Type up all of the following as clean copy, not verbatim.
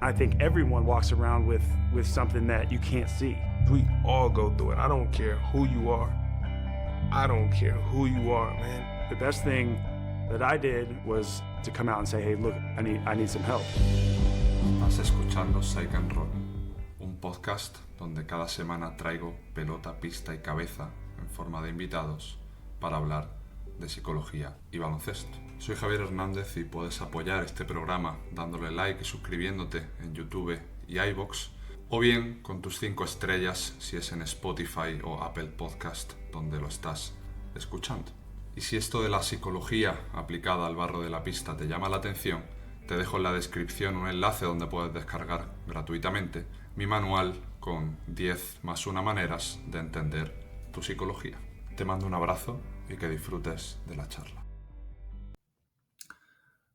I think everyone walks around with something that you can't see. We all go through it. I don't care who you are. I don't care who you are, man. The best thing that I did was to come out and say, hey, look, I need some help. Estás escuchando Psych and Roll, un podcast donde cada semana traigo pelota, pista y cabeza en forma de invitados para hablar de psicología y baloncesto. Soy Javier Hernández y puedes apoyar este programa dándole like y suscribiéndote en YouTube y iVoox, o bien con tus 5 estrellas si es en Spotify o Apple Podcast donde lo estás escuchando. Y si esto de la psicología aplicada al barro de la pista te llama la atención, te dejo en la descripción un enlace donde puedes descargar gratuitamente mi manual con 10 más 1 maneras de entender tu psicología. Te mando un abrazo y que disfrutes de la charla.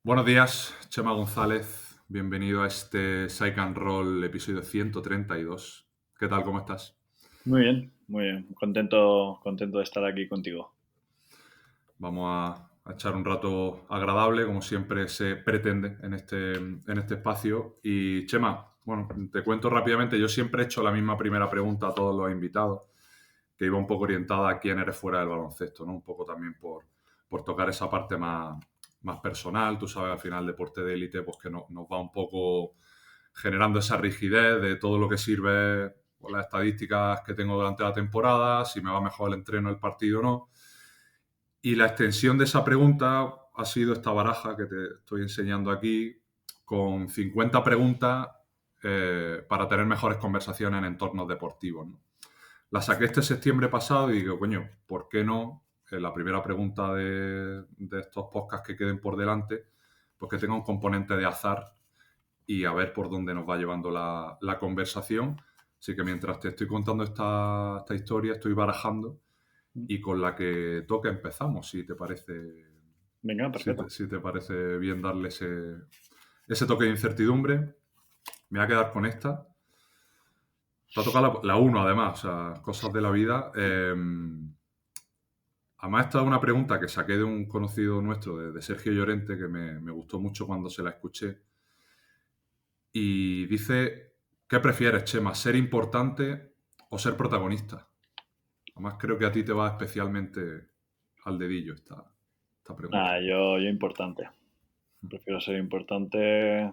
Buenos días, Chema González. Bienvenido a este Psych and Roll episodio 132. ¿Qué tal? ¿Cómo estás? Muy bien, muy bien. Contento de estar aquí contigo. Vamos a echar un rato agradable, como siempre se pretende en este espacio. Y Chema, bueno, te cuento rápidamente, yo siempre he hecho la misma primera pregunta a todos los invitados, que iba un poco orientada a quién eres fuera del baloncesto, ¿no? Un poco también por tocar esa parte más personal. Tú sabes, al final, deporte de élite, pues que nos va un poco generando esa rigidez de todo lo que sirve, pues, las estadísticas que tengo durante la temporada, si me va mejor el entreno, el partido o no. Y la extensión de esa pregunta ha sido esta baraja que te estoy enseñando aquí, con 50 preguntas para tener mejores conversaciones en entornos deportivos, ¿no? La saqué este septiembre pasado y digo, coño, ¿por qué no? La primera pregunta de estos podcasts que queden por delante, pues que tenga un componente de azar y a ver por dónde nos va llevando la conversación. Así que mientras te estoy contando esta historia, estoy barajando y con la que toca empezamos, si te parece. Venga, perfecto. Si te parece bien darle ese toque de incertidumbre. Me voy a quedar con esta. Te ha tocado la 1, además, o sea, cosas de la vida. Además, esta es una pregunta que saqué de un conocido nuestro, de Sergio Llorente, que me gustó mucho cuando se la escuché. Y dice, ¿qué prefieres, Chema? ¿Ser importante o ser protagonista? Además, creo que a ti te va especialmente al dedillo esta pregunta. Yo importante. Prefiero ser importante.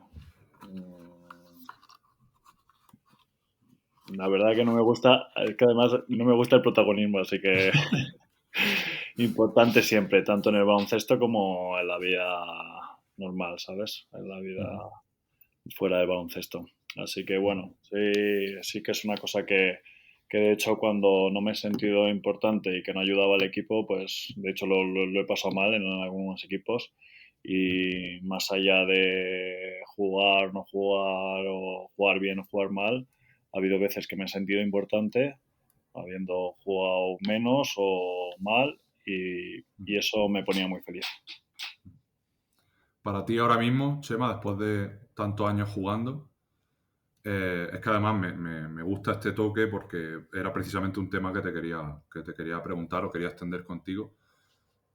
La verdad que no me gusta, es que además no me gusta el protagonismo, así que importante siempre, tanto en el baloncesto como en la vida normal, ¿sabes? En la vida fuera del baloncesto. Así que bueno, sí que es una cosa que de hecho cuando no me he sentido importante y que no ayudaba al equipo, pues de hecho lo he pasado mal en algunos equipos, y más allá de jugar, no jugar o jugar bien o jugar mal, ha habido veces que me he sentido importante habiendo jugado menos o mal, y eso me ponía muy feliz. Para ti ahora mismo, Chema, después de tantos años jugando, es que además me gusta este toque porque era precisamente un tema que te quería preguntar o quería extender contigo.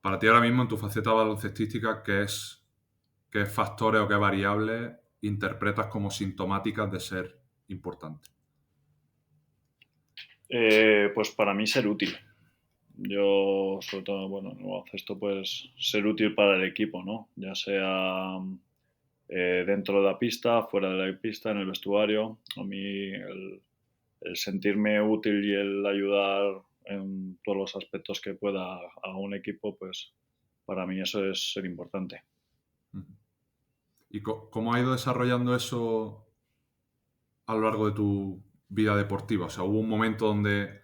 Para ti ahora mismo, en tu faceta baloncestística, ¿qué factores o qué variables interpretas como sintomáticas de ser importante? Pues para mí ser útil. Yo, sobre todo, bueno, en el baloncesto, pues ser útil para el equipo, ¿no? Ya sea dentro de la pista, fuera de la pista, en el vestuario. A mí el sentirme útil y el ayudar en todos los aspectos que pueda a un equipo, pues para mí eso es ser importante. ¿Y cómo ha ido desarrollando eso a lo largo de tu vida deportiva? O sea, ¿hubo un momento donde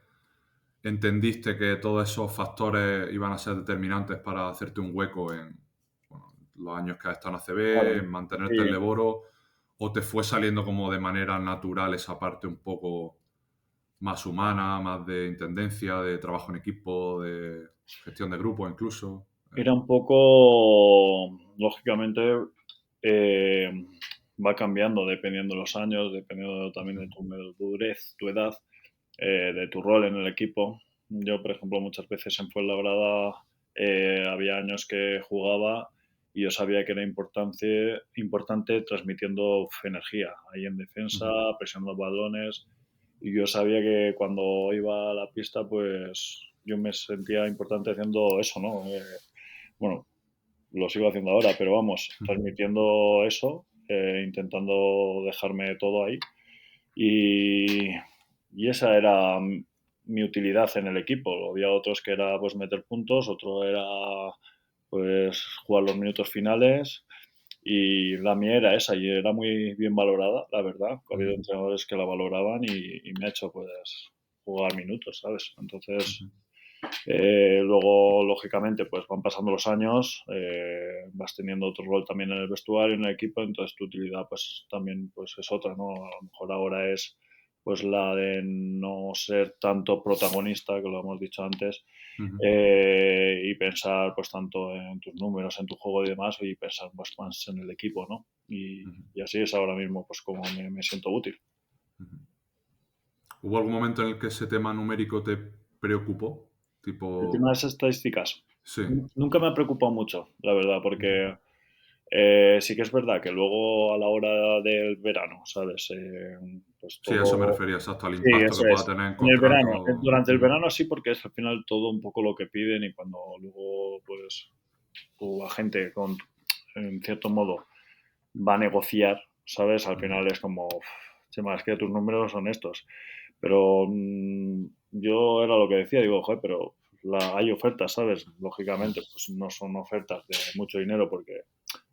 entendiste que todos esos factores iban a ser determinantes para hacerte un hueco en, bueno, los años que has estado en ACB, Claro. en mantenerte en Sí. Leboro, o te fue saliendo como de manera natural esa parte un poco más humana, más de intendencia, de trabajo en equipo, de gestión de grupo incluso? Era un poco, lógicamente, eh, va cambiando dependiendo de los años, dependiendo también de tu madurez, tu edad, de tu rol en el equipo. Yo, por ejemplo, muchas veces en Fuenlabrada había años que jugaba y yo sabía que era importante transmitiendo energía ahí en defensa, presionando balones, y yo sabía que cuando iba a la pista, pues yo me sentía importante haciendo eso, ¿no? Bueno, lo sigo haciendo ahora, pero vamos, transmitiendo eso, intentando dejarme todo ahí. Y esa era mi utilidad en el equipo. Había otros que era pues meter puntos, otro era pues jugar los minutos finales, y la mía era esa y era muy bien valorada, la verdad. Ha habido entrenadores que la valoraban y me ha hecho pues jugar minutos, ¿sabes? Entonces, luego, lógicamente, pues van pasando los años, vas teniendo otro rol también en el vestuario, en el equipo, entonces tu utilidad pues también pues es otra, ¿no? A lo mejor ahora es pues la de no ser tanto protagonista, que lo hemos dicho antes, y pensar pues tanto en tus números, en tu juego y demás, y pensar pues, más en el equipo, ¿no? Y así es ahora mismo pues como me siento útil. ¿Hubo algún momento en el que ese tema numérico te preocupó? El Tipo, tema de esas estadísticas sí, nunca me ha preocupado mucho, la verdad, porque sí que es verdad que luego a la hora del verano, ¿sabes? Pues sí, a eso me todo... refería, exacto, al Sí, impacto que eso pueda es. tener en En el verano, contrato. durante el verano sí, porque es al final todo un poco lo que piden, y cuando luego pues tu agente en cierto modo va a negociar, ¿sabes? Al final es como, Chema, es que tus números son estos. Pero yo era lo que decía, digo, joder, pero hay ofertas, ¿sabes? Lógicamente, pues no son ofertas de mucho dinero, porque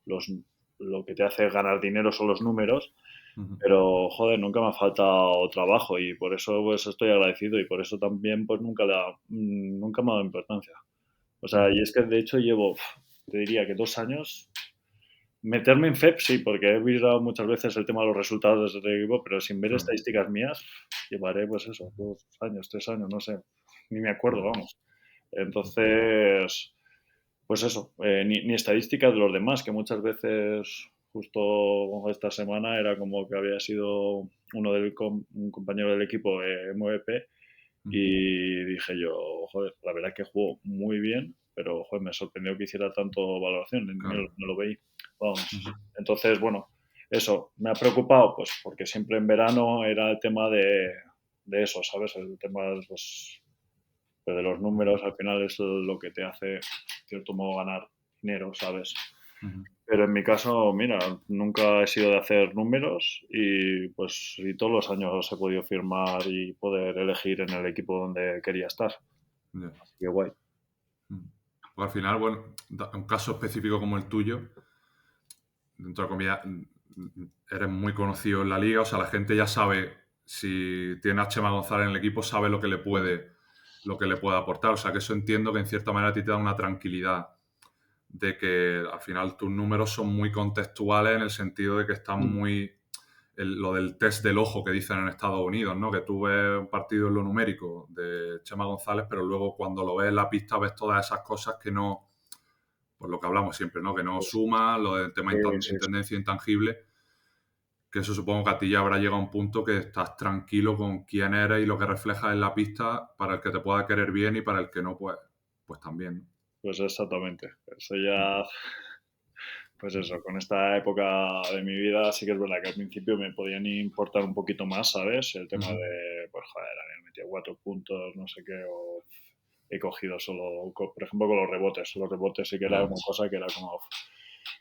los, lo que te hace ganar dinero son los números, pero joder, nunca me ha faltado trabajo, y por eso pues estoy agradecido, y por eso también pues nunca me ha dado importancia. O sea, y es que de hecho llevo, te diría que 2 años. Meterme en FEP sí, porque he visto muchas veces el tema de los resultados del equipo, pero sin ver Claro. estadísticas mías, llevaré pues eso, 2 años, 3 años, no sé, ni me acuerdo, vamos. Entonces, pues eso, ni estadísticas de los demás, que muchas veces, justo esta semana, era como que había sido un compañero del equipo MVP, y dije yo, joder, la verdad es que jugó muy bien, pero joder, me sorprendió que hiciera tanto valoración, Claro. no lo veí. Vamos. Entonces, bueno, eso, me ha preocupado, pues porque siempre en verano era el tema de eso, ¿sabes? El tema de los números, al final es lo que te hace, de cierto modo, ganar dinero, ¿sabes? Pero en mi caso, mira, nunca he sido de hacer números, y pues y todos los años he podido firmar y poder elegir en el equipo donde quería estar. Ya. Así que guay. Pues al final, bueno, un caso específico como el tuyo, dentro de comillas, eres muy conocido en la liga, o sea, la gente ya sabe, si tiene a Chema González en el equipo, sabe lo que le puede aportar. O sea, que eso entiendo que en cierta manera a ti te da una tranquilidad de que al final tus números son muy contextuales, en el sentido de que están muy... lo del test del ojo que dicen en Estados Unidos, ¿no? Que tú ves un partido en lo numérico de Chema González, pero luego cuando lo ves en la pista ves todas esas cosas que no... Pues lo que hablamos siempre, ¿no? Que no suma, lo del tema Sí. tendencia intangible, que eso supongo que a ti ya habrá llegado a un punto que estás tranquilo con quién eres y lo que reflejas en la pista, para el que te pueda querer bien y para el que no, pues también, ¿no? Pues exactamente. Eso ya, pues eso, con esta época de mi vida sí que es verdad que al principio me podían importar un poquito más, ¿sabes? El tema de, pues joder, había metido 4 puntos, no sé qué, o he cogido solo, por ejemplo, con los rebotes. Los rebotes sí que era una cosa que era como...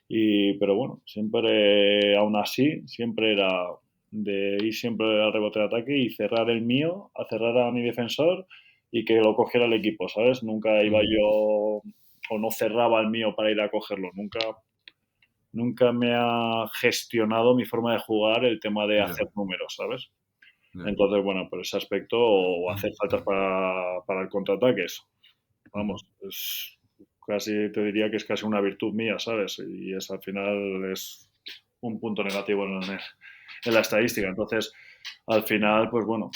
Pero bueno, siempre, aún así, siempre era de ir siempre al rebote de ataque y cerrar el mío, a cerrar a mi defensor, y que lo cogiera el equipo, ¿sabes? Nunca iba yo, o no cerraba el mío para ir a cogerlo. Nunca me ha gestionado mi forma de jugar el tema de hacer números, ¿sabes? Entonces, bueno, por ese aspecto, o hacer faltas para el contraataque, vamos, es casi, te diría que es casi una virtud mía, ¿sabes? Y es, al final es un punto negativo en la estadística. Entonces, al final, pues bueno,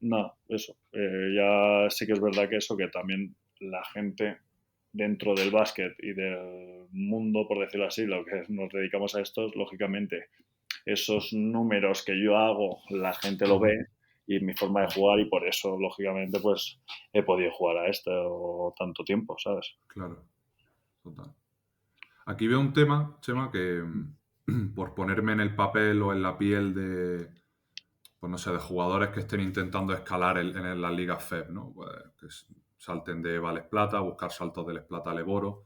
nada, eso. Ya sí que es verdad que eso, que también la gente dentro del básquet y del mundo, por decirlo así, lo que nos dedicamos a esto, lógicamente, esos números que yo hago, la gente lo ve, y mi forma de jugar, y por eso, lógicamente, pues he podido jugar a esto tanto tiempo, ¿sabes? Claro, total. Aquí veo un tema, Chema, que por ponerme en el papel o en la piel de, pues no sé, de jugadores que estén intentando escalar en las ligas FEB, ¿no? Pues que salten de Vales Plata, buscar saltos de Les Plata a Leboro.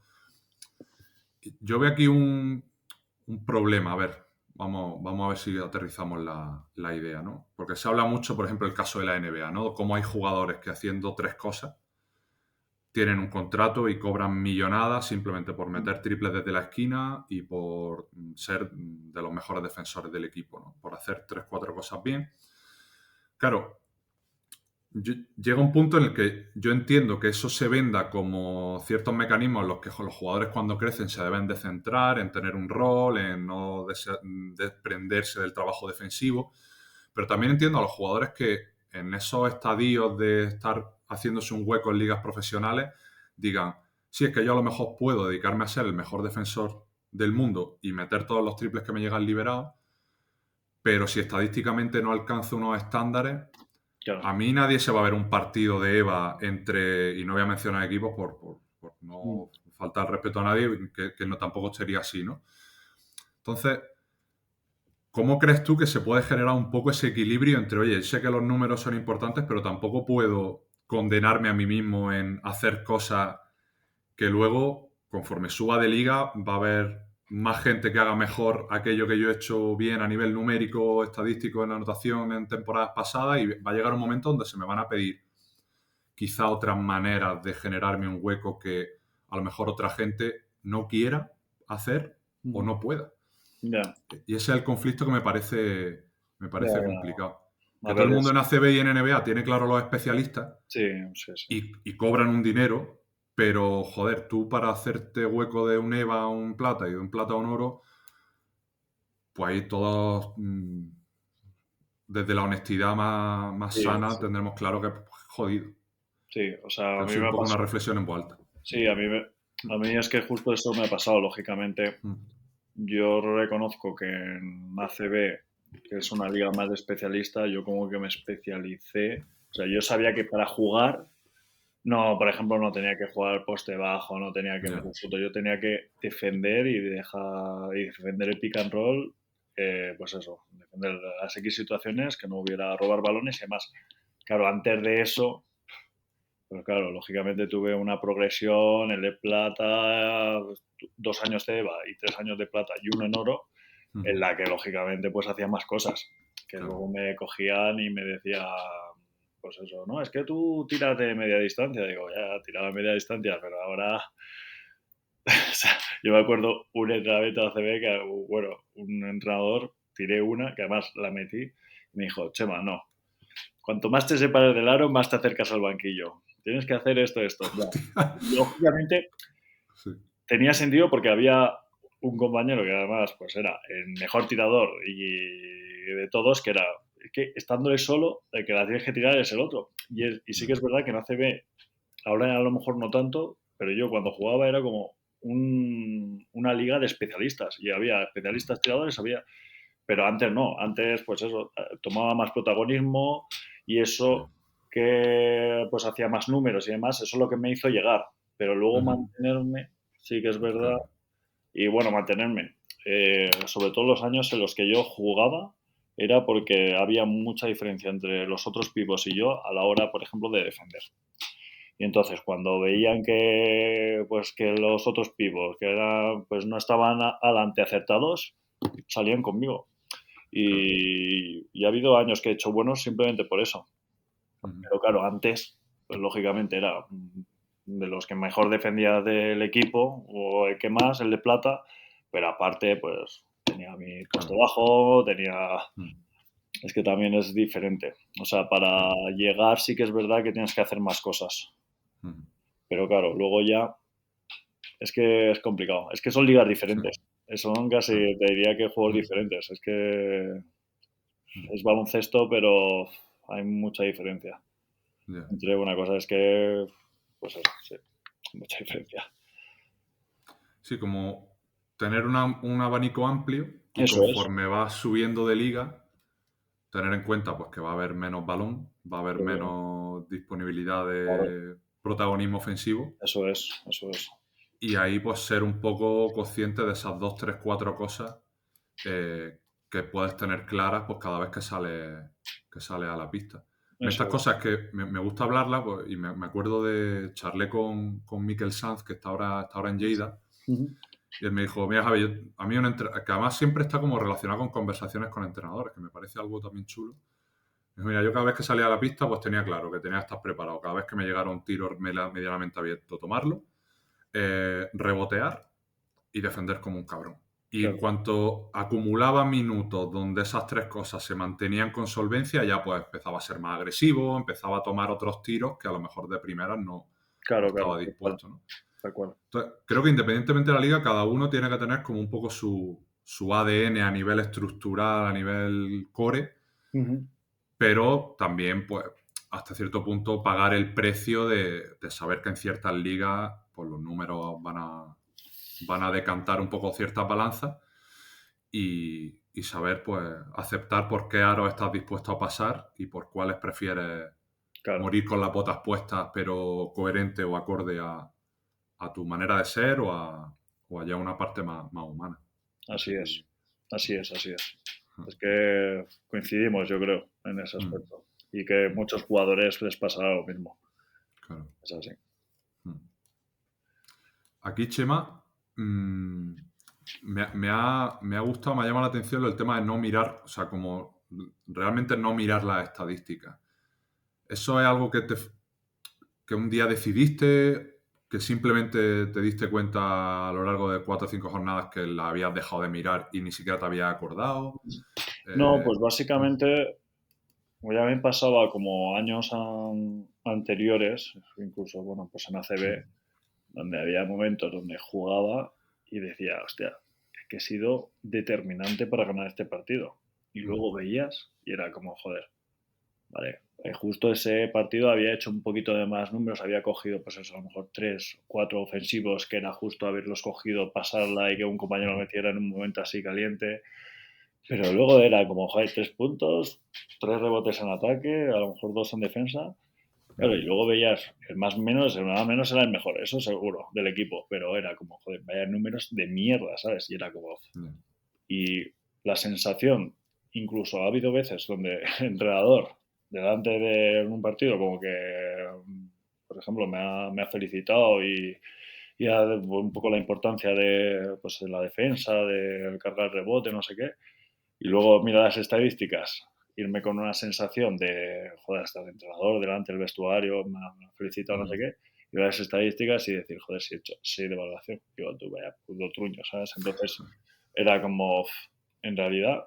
Yo veo aquí un problema, a ver, vamos a ver si aterrizamos la idea, ¿no? Porque se habla mucho, por ejemplo, el caso de la NBA, ¿no? Cómo hay jugadores que haciendo 3 cosas tienen un contrato y cobran millonadas simplemente por meter triples desde la esquina y por ser de los mejores defensores del equipo, ¿no? Por hacer 3, 4 cosas bien. Claro, llega un punto en el que yo entiendo que eso se venda como ciertos mecanismos en los que los jugadores cuando crecen se deben de centrar en tener un rol, en no desprenderse del trabajo defensivo, pero también entiendo a los jugadores que en esos estadios de estar haciéndose un hueco en ligas profesionales digan, sí, es que yo a lo mejor puedo dedicarme a ser el mejor defensor del mundo y meter todos los triples que me llegan liberados, pero si estadísticamente no alcanzo unos estándares, Claro. a mí nadie se va a ver un partido de EVA entre, y no voy a mencionar equipos por no faltar respeto a nadie, que no tampoco sería así, ¿no? Entonces, ¿cómo crees tú que se puede generar un poco ese equilibrio entre, oye, sé que los números son importantes, pero tampoco puedo condenarme a mí mismo en hacer cosas que luego, conforme suba de liga, va a haber más gente que haga mejor aquello que yo he hecho bien a nivel numérico, estadístico, en anotación en temporadas pasadas, y va a llegar un momento donde se me van a pedir quizá otras maneras de generarme un hueco que a lo mejor otra gente no quiera hacer o no pueda. Ya. Y ese es el conflicto que me parece Ya. complicado. A Que todo ver, el mundo en ACB y en NBA tiene claro los especialistas sí, sí, sí. y cobran un dinero, pero joder, tú para hacerte hueco de un EVA a un plata y de un plata a un oro, pues ahí todos, desde la honestidad más Sí, sana, sí. tendremos claro que jodido. Sí, o sea, a Pero mí sí, un me ha poco una pasado. reflexión en voz alta. Sí, a mí es que justo eso me ha pasado, lógicamente. Mm. Yo reconozco que en ACB, que es una liga más de especialista, yo como que me especialicé. O sea, yo sabía que para jugar, no, por ejemplo, no tenía que jugar poste bajo, no tenía que Ya. meter fruto, yo tenía que defender y defender el pick and roll, pues eso, defender las X situaciones, que no hubiera robar balones y demás. Claro, antes de eso, pues claro, lógicamente tuve una progresión, el de plata, 2 años de EVA y 3 años de plata y uno en oro, en la que lógicamente pues hacía más cosas, que Claro. luego me cogían y me decían, pues eso, no, es que tú tiras de media distancia. Digo, ya tiraba de media distancia, pero ahora, o sea, yo me acuerdo un entrenamiento de ACB que, bueno, un entrenador, tiré una, que además la metí, y me dijo, Chema, no, cuanto más te separes del aro, más te acercas al banquillo. Tienes que hacer esto, esto. Ya. Lógicamente Sí. tenía sentido porque había un compañero que además pues era el mejor tirador y de todos, que era que estándole solo, el que la tienes que tirar es el otro. Y sí que es verdad que en ACB, ahora a lo mejor no tanto, pero yo cuando jugaba era como una liga de especialistas y había especialistas tiradores, pero antes no, antes pues eso, tomaba más protagonismo y eso que pues hacía más números y demás, eso es lo que me hizo llegar, pero luego mantenerme, sí que es verdad, Claro. y bueno, mantenerme, sobre todo los años en los que yo jugaba, era porque había mucha diferencia entre los otros pivos y yo a la hora, por ejemplo, de defender. Y entonces, cuando veían que los otros pivos que eran, pues no estaban adelante acertados, salían conmigo. Claro. Y ha habido años que he hecho buenos simplemente por eso. Pero claro, antes, pues lógicamente era de los que mejor defendía del equipo, o el que más, el de plata, pero aparte, pues tenía mi coste Claro. bajo, tenía... Mm. Es que también es diferente. O sea, para llegar sí que es verdad que tienes que hacer más cosas. Mm. Pero claro, luego ya es que es complicado. Es que son ligas Sí. diferentes. Son casi, Claro. te diría que juegos Mm. diferentes. Es que Mm. es baloncesto, pero hay mucha diferencia. Ya. Entre una cosa es que, pues eso, sí, mucha diferencia. Sí, como tener un abanico amplio y Eso es. conforme vas subiendo de liga, tener en cuenta pues, que va a haber menos balón, va a haber Claro, menos disponibilidad claro, de protagonismo ofensivo. eso es, eso es. y ahí pues ser un poco consciente de esas 2, 3, 4 cosas que puedes tener claras pues cada vez que sale a la pista. Eso Estas es. cosas que me gusta hablarlas pues, y me acuerdo charlé con Mikel Sanz, que está ahora en Lleida, Ujú. y él me dijo, mira Javi, a mí que además siempre está como relacionado con conversaciones con entrenadores, que me parece algo también chulo. Me dijo, mira, yo cada vez que salía a la pista pues tenía claro que tenía que estar preparado. Cada vez que me llegara un tiro medianamente abierto, tomarlo, rebotear y defender como un cabrón. Y en Claro, cuanto acumulaba minutos donde esas 3 cosas se mantenían con solvencia, ya pues empezaba a ser más agresivo, empezaba a tomar otros tiros que a lo mejor de primeras no claro, estaba tal cual, dispuesto, ¿no? tal cual. Entonces, creo que independientemente de la liga, cada uno tiene que tener como un poco su ADN a nivel estructural, a nivel core, Ujú. pero también, pues, hasta cierto punto pagar el precio de saber que en ciertas ligas, pues los números van a decantar un poco ciertas balanzas y saber, pues, aceptar por qué aros estás dispuesto a pasar y por cuáles prefieres Claro, morir con las botas puestas, pero coherente o acorde a tu manera de ser o a ya una parte más humana. así Así que, es, así es, así es. Es que coincidimos, yo creo, en ese mm, aspecto. Y que muchos jugadores les pasará lo mismo. claro. Es así. Mm. Aquí, Chema, me ha gustado, me ha llamado la atención el tema de no mirar, o sea, como realmente no mirar las estadísticas. ¿Eso es algo que un día decidiste, que simplemente te diste cuenta a lo largo de 4 o 5 jornadas que la habías dejado de mirar y ni siquiera te habías acordado? No, Eh, pues básicamente, ya me pasaba como años anteriores, incluso, bueno, pues en ACB, donde había momentos donde jugaba y decía, hostia, es que he sido determinante para ganar este partido. Y luego veías y era como, joder, vale, justo ese partido había hecho un poquito de más números, había cogido, pues eso, a lo mejor 3, 4 ofensivos, que era justo haberlos cogido, pasarla y que un compañero lo metiera en un momento así caliente. Pero luego era como, joder, 3 puntos, 3 rebotes en ataque, a lo mejor 2 en defensa. Claro, y luego veías el más menos era el mejor, eso seguro, del equipo, pero era como, joder, vaya números de mierda, ¿sabes? Y era como... Y la sensación, incluso ha habido veces donde el entrenador, delante de un partido, como que, por ejemplo, me ha felicitado y ha un poco la importancia de, pues, de la defensa, de cargar el rebote, no sé qué, y luego mira las estadísticas, irme con una sensación de, joder, hasta el entrenador delante del vestuario, me ha felicitado, no sé qué, y ver las estadísticas y decir, joder, si he hecho 6 de valoración, digo, tú vaya puto truño, ¿sabes? Entonces era como, en realidad,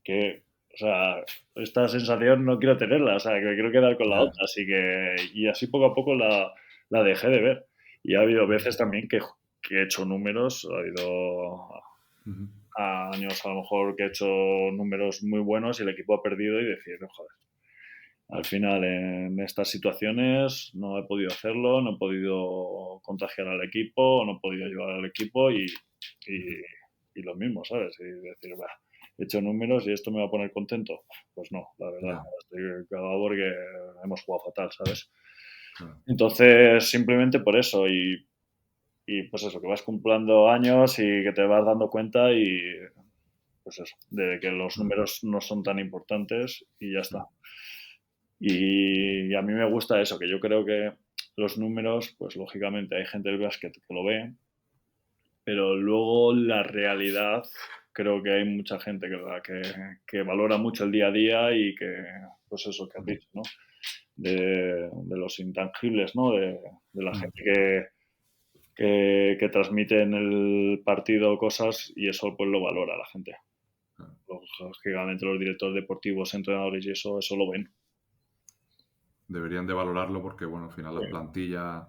que, o sea, esta sensación no quiero tenerla, o sea, que me quiero quedar con la Ya. otra, así que, y así poco a poco la dejé de ver. Y ha habido veces también que he hecho números, ha habido Ujú. años a lo mejor que he hecho números muy buenos y el equipo ha perdido y decir, no, joder, al final en estas situaciones no he podido hacerlo, no he podido contagiar al equipo, no he podido llevar al equipo y lo mismo, ¿sabes? Y decir, bah, he hecho números y esto me va a poner contento. Pues no, la verdad, Ya, estoy cagado porque hemos jugado fatal, ¿sabes? claro. Entonces, simplemente por eso y pues eso, que vas cumpliendo años y que te vas dando cuenta y pues eso, de que los números no son tan importantes y ya está. Y a mí me gusta eso, que yo creo que los números, pues lógicamente hay gente del básquet que lo ve, pero luego la realidad, creo que hay mucha gente que valora mucho el día a día y que, pues eso que has dicho, ¿no? De los intangibles, ¿no? De la gente que transmite en el partido cosas y eso pues lo valora la gente. Lógicamente los directores deportivos, entrenadores y eso lo ven. Deberían de valorarlo porque, bueno, al final las plantillas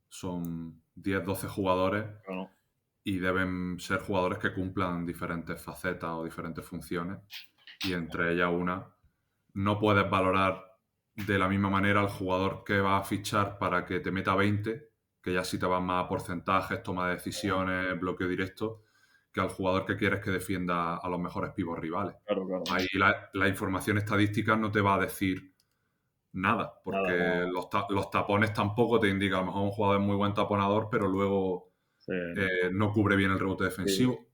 son 10, 12 jugadores Bueno, y deben ser jugadores que cumplan diferentes facetas o diferentes funciones y entre ellas una, no puedes valorar de la misma manera al jugador que va a fichar para que te meta 20, que ya sí te van más a porcentajes, toma de decisiones, bloqueo directo, que al jugador que quieres que defienda a los mejores pivos rivales. claro, claro. Ahí la información estadística no te va a decir nada, porque Nada. los tapones tampoco te indican. A lo mejor un jugador es muy buen taponador, pero luego Sí, no cubre bien el rebote sí. defensivo.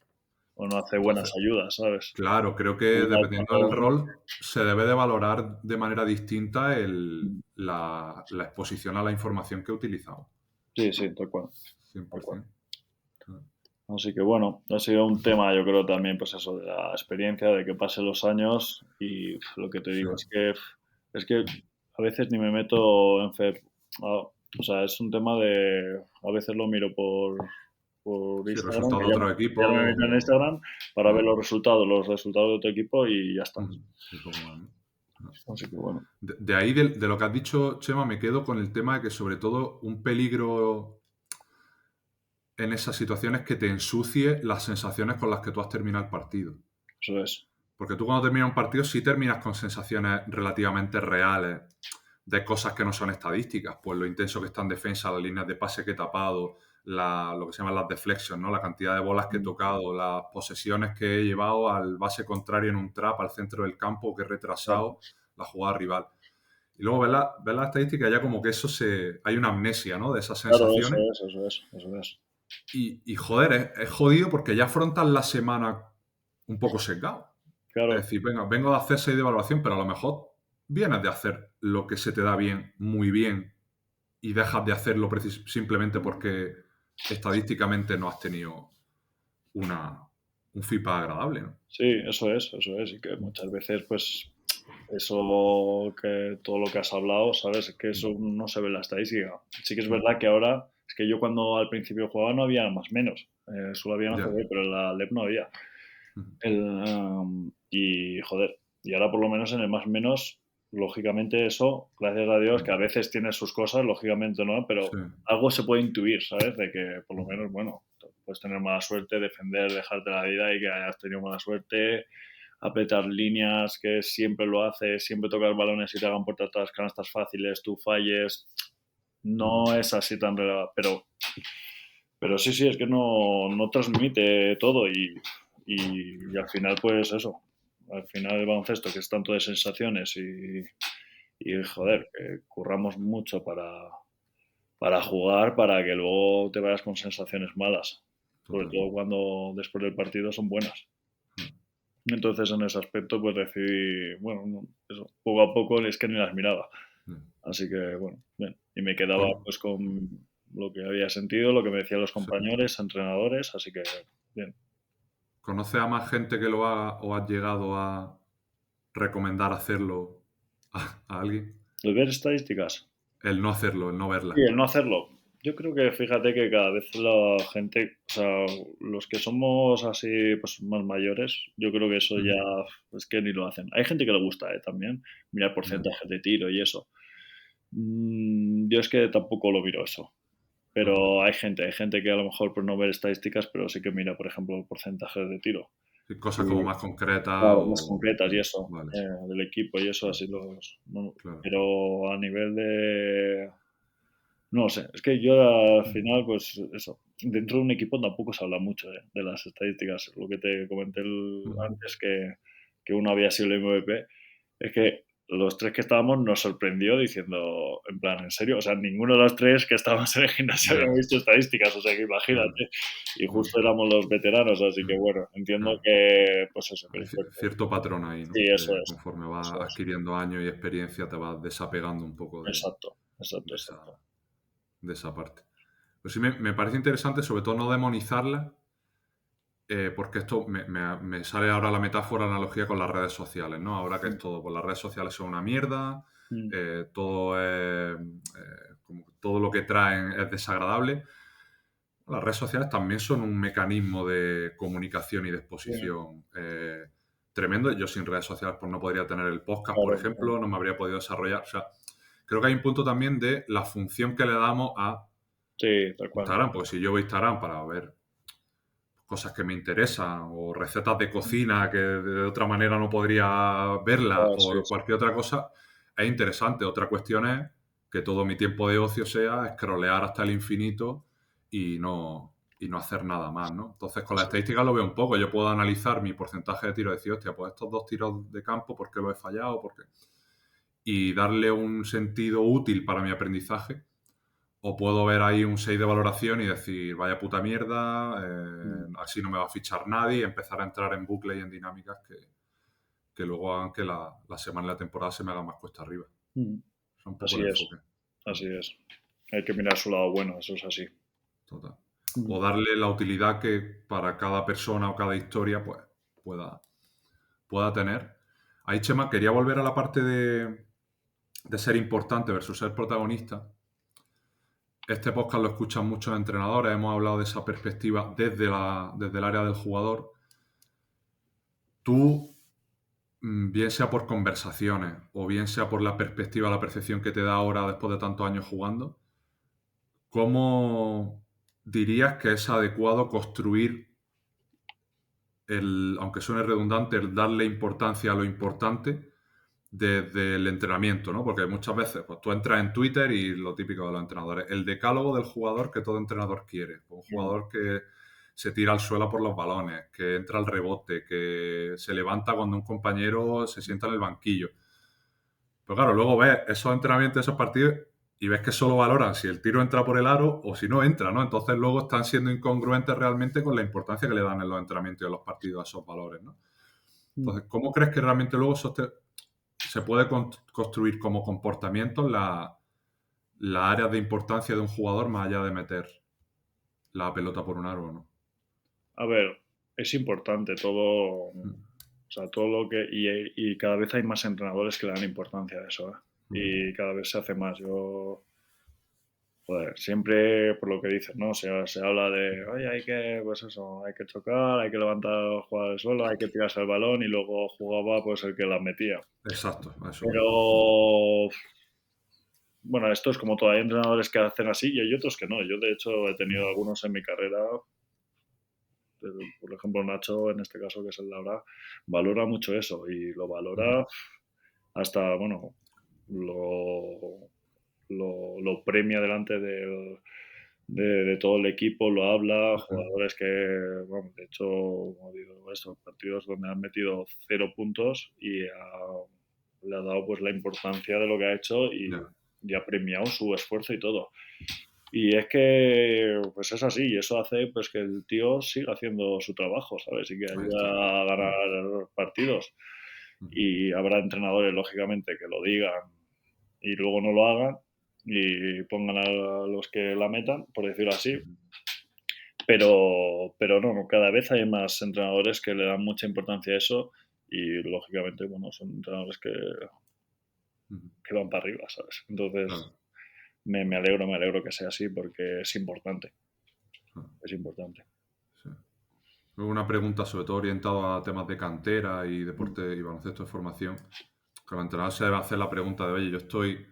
O no hace buenas Entonces, ayudas, ¿sabes? claro, creo que Ayuda al dependiendo del tapón. rol se debe de valorar de manera distinta la exposición a la información que utilizamos. Sí, tal cual. 100%. Así que bueno, ha sido un tema, yo creo también, pues eso, de la experiencia, de que pasen los años y lo que te digo Sí. es que a veces ni me meto en o sea, es un tema de, a veces lo miro por Sí, Instagram, resultado que de otro ya me equipo. meto en Instagram para ver los resultados de otro equipo y ya está. Y poco más, ¿no? Así que bueno. De ahí, de lo que has dicho, Chema, me quedo con el tema de que sobre todo un peligro en esas situaciones es que te ensucie las sensaciones con las que tú has terminado el partido. Eso es. Porque tú cuando terminas un partido sí terminas con sensaciones relativamente reales de cosas que no son estadísticas, pues lo intenso que está en defensa, las líneas de pase que he tapado, lo que se llaman las deflections, ¿no? La cantidad de bolas que he tocado, las posesiones que he llevado al base contrario en un trap al centro del campo, que he retrasado la jugada rival. Y luego ves la estadística ya como que hay una amnesia, ¿no? De esas Claro, sensaciones. eso es. Y joder, es jodido porque ya afrontas la semana un poco sesgado. Claro. Es decir, vengo de hacer 6 de evaluación, pero a lo mejor vienes de hacer lo que se te da bien, muy bien, y dejas de hacerlo simplemente porque estadísticamente no has tenido un feedback agradable, ¿no? Sí, eso es. Y que muchas veces, pues, eso que todo lo que has hablado, ¿sabes? Es que eso no se ve en la estadística. Sí que es verdad que ahora, es que yo cuando al principio jugaba no había más menos. Solo había en Ya. ACB, pero en la LEP no había. Y joder, y ahora por lo menos en el más menos, lógicamente eso, gracias a Dios, que a veces tiene sus cosas, lógicamente no, pero Sí. algo se puede intuir, ¿sabes? De que por lo menos, bueno, puedes tener mala suerte, defender, dejarte la vida y que hayas tenido mala suerte, apretar líneas, que siempre lo haces, siempre tocar balones y te hagan por atrás canastas fáciles, tú falles. No es así tan relevante, pero sí, es que no transmite todo y al final, pues eso. Al final el baloncesto, que es tanto de sensaciones y joder, que curramos mucho para jugar, para que luego te vayas con sensaciones malas. Sobre Total. todo cuando después del partido son buenas. Entonces, en ese aspecto, pues decidí, bueno, eso, poco a poco es que ni las miraba. Así que, bueno, bien. Y me quedaba pues con lo que había sentido, lo que me decían los compañeros, entrenadores, así que, bien. ¿Conoces a más gente que lo haga o has llegado a recomendar hacerlo a alguien? ¿El ver estadísticas? El no hacerlo, el no verlas. Sí, el no hacerlo. Yo creo que fíjate que cada vez la gente, o sea, los que somos así pues más mayores, yo creo que eso ya es que ni lo hacen. Hay gente que le gusta también mirar porcentajes de tiro y eso. Yo es que tampoco lo miro eso. Pero hay gente que a lo mejor por no ver estadísticas, pero sí que mira, por ejemplo, porcentajes de tiro. Cosas como Y, más concretas claro, más o... concretas y eso, Vale, del equipo y eso, claro, así claro. pero a nivel de... No sé, es que yo al final, pues eso, dentro de un equipo tampoco se habla mucho de las estadísticas. Lo que te comenté antes, que uno había sido el MVP, es que los tres que estábamos nos sorprendió diciendo, en plan, ¿en serio? O sea, ninguno de los tres que estábamos en el gimnasio Ya, habíamos visto estadísticas, o sea, que imagínate. Y justo éramos los veteranos, así que bueno, entiendo que, pues eso, que hay el cuerpo. cierto patrón ahí, ¿no? Sí, eso Que es. conforme vas Eso es. adquiriendo años y experiencia te vas desapegando un poco Exacto. de esa parte. Pues sí, me parece interesante, sobre todo no demonizarla, porque esto me sale ahora la metáfora, la analogía con las redes sociales, ¿no? Ahora que es todo, pues las redes sociales son una mierda, todo como todo lo que traen es desagradable. Las redes sociales también son un mecanismo de comunicación y de exposición tremendo. Yo sin redes sociales pues no podría tener el podcast, por Claro, ejemplo, no me habría podido desarrollar. O sea, creo que hay un punto también de la función que le damos a sí, tal cual. Instagram, porque si yo voy a Instagram para ver cosas que me interesan o recetas de cocina que de otra manera no podría verlas Sí, o cualquier otra cosa, es interesante. Otra cuestión es que todo mi tiempo de ocio sea scrollear hasta el infinito y no hacer nada más, ¿no? Entonces, con las estadísticas lo veo un poco. Yo puedo analizar mi porcentaje de tiros y decir, hostia, pues estos 2 tiros de campo, ¿por qué lo he fallado? y darle un sentido útil para mi aprendizaje, o puedo ver ahí un 6 de valoración y decir, vaya puta mierda, así no me va a fichar nadie, y empezar a entrar en bucles y en dinámicas que luego hagan que la semana y la temporada se me haga más cuesta arriba. Es un poco Así el es, enfoque. así es. Hay que mirar su lado bueno, eso es así. Total. O darle la utilidad que para cada persona o cada historia pues, pueda tener. Ahí, Chema, quería volver a la parte de ser importante versus ser protagonista. Este podcast lo escuchan muchos entrenadores, hemos hablado de esa perspectiva desde el área del jugador. Tú, bien sea por conversaciones o bien sea por la perspectiva, la percepción que te da ahora después de tantos años jugando, ¿cómo dirías que es adecuado construir aunque suene redundante, el darle importancia a lo importante desde el entrenamiento, ¿no? Porque muchas veces pues, tú entras en Twitter y lo típico de los entrenadores, el decálogo del jugador que todo entrenador quiere. Un jugador que se tira al suelo por los balones, que entra al rebote, que se levanta cuando un compañero se sienta en el banquillo. Pero claro, luego ves esos entrenamientos, esos partidos y ves que solo valoran si el tiro entra por el aro o si no entra, ¿no? Entonces luego están siendo incongruentes realmente con la importancia que le dan en los entrenamientos y en los partidos a esos valores, ¿no? Entonces, ¿cómo crees que realmente luego se puede construir como comportamiento la área de importancia de un jugador más allá de meter la pelota por un aro, ¿no? A ver, es importante todo, o sea, todo lo que... Y cada vez hay más entrenadores que le dan importancia a eso, ¿eh? Y cada vez se hace más. Joder, siempre por lo que dices, ¿no? Se habla de, oye, hay que, pues eso, hay que chocar, hay que levantar, jugar al suelo, hay que tirarse el balón y luego jugaba pues el que las metía. Exacto, eso. Pero, bueno, esto es como todo, hay entrenadores que hacen así y hay otros que no. Yo, de hecho, he tenido algunos en mi carrera, por ejemplo, Nacho, en este caso, que es el Laura, valora mucho eso y lo valora hasta, bueno, lo premia delante de todo el equipo, lo habla, jugadores que, bueno, de hecho, ha habido estos partidos donde han metido 0 puntos y le ha dado pues la importancia de lo que ha hecho y ha premiado su esfuerzo y todo. Y es que, pues es así, y eso hace pues que el tío siga haciendo su trabajo, ¿sabes? Y que ayuda a ganar partidos. Y habrá entrenadores, lógicamente, que lo digan y luego no lo hagan y pongan a los que la metan, por decirlo así. Pero no, cada vez hay más entrenadores que le dan mucha importancia a eso y, lógicamente, bueno, son entrenadores que van para arriba, ¿sabes? Entonces, me alegro que sea así porque es importante. Es importante. Sí. Luego una pregunta sobre todo orientada a temas de cantera y deporte y baloncesto de formación. Que el entrenador se debe hacer la pregunta de, oye, yo estoy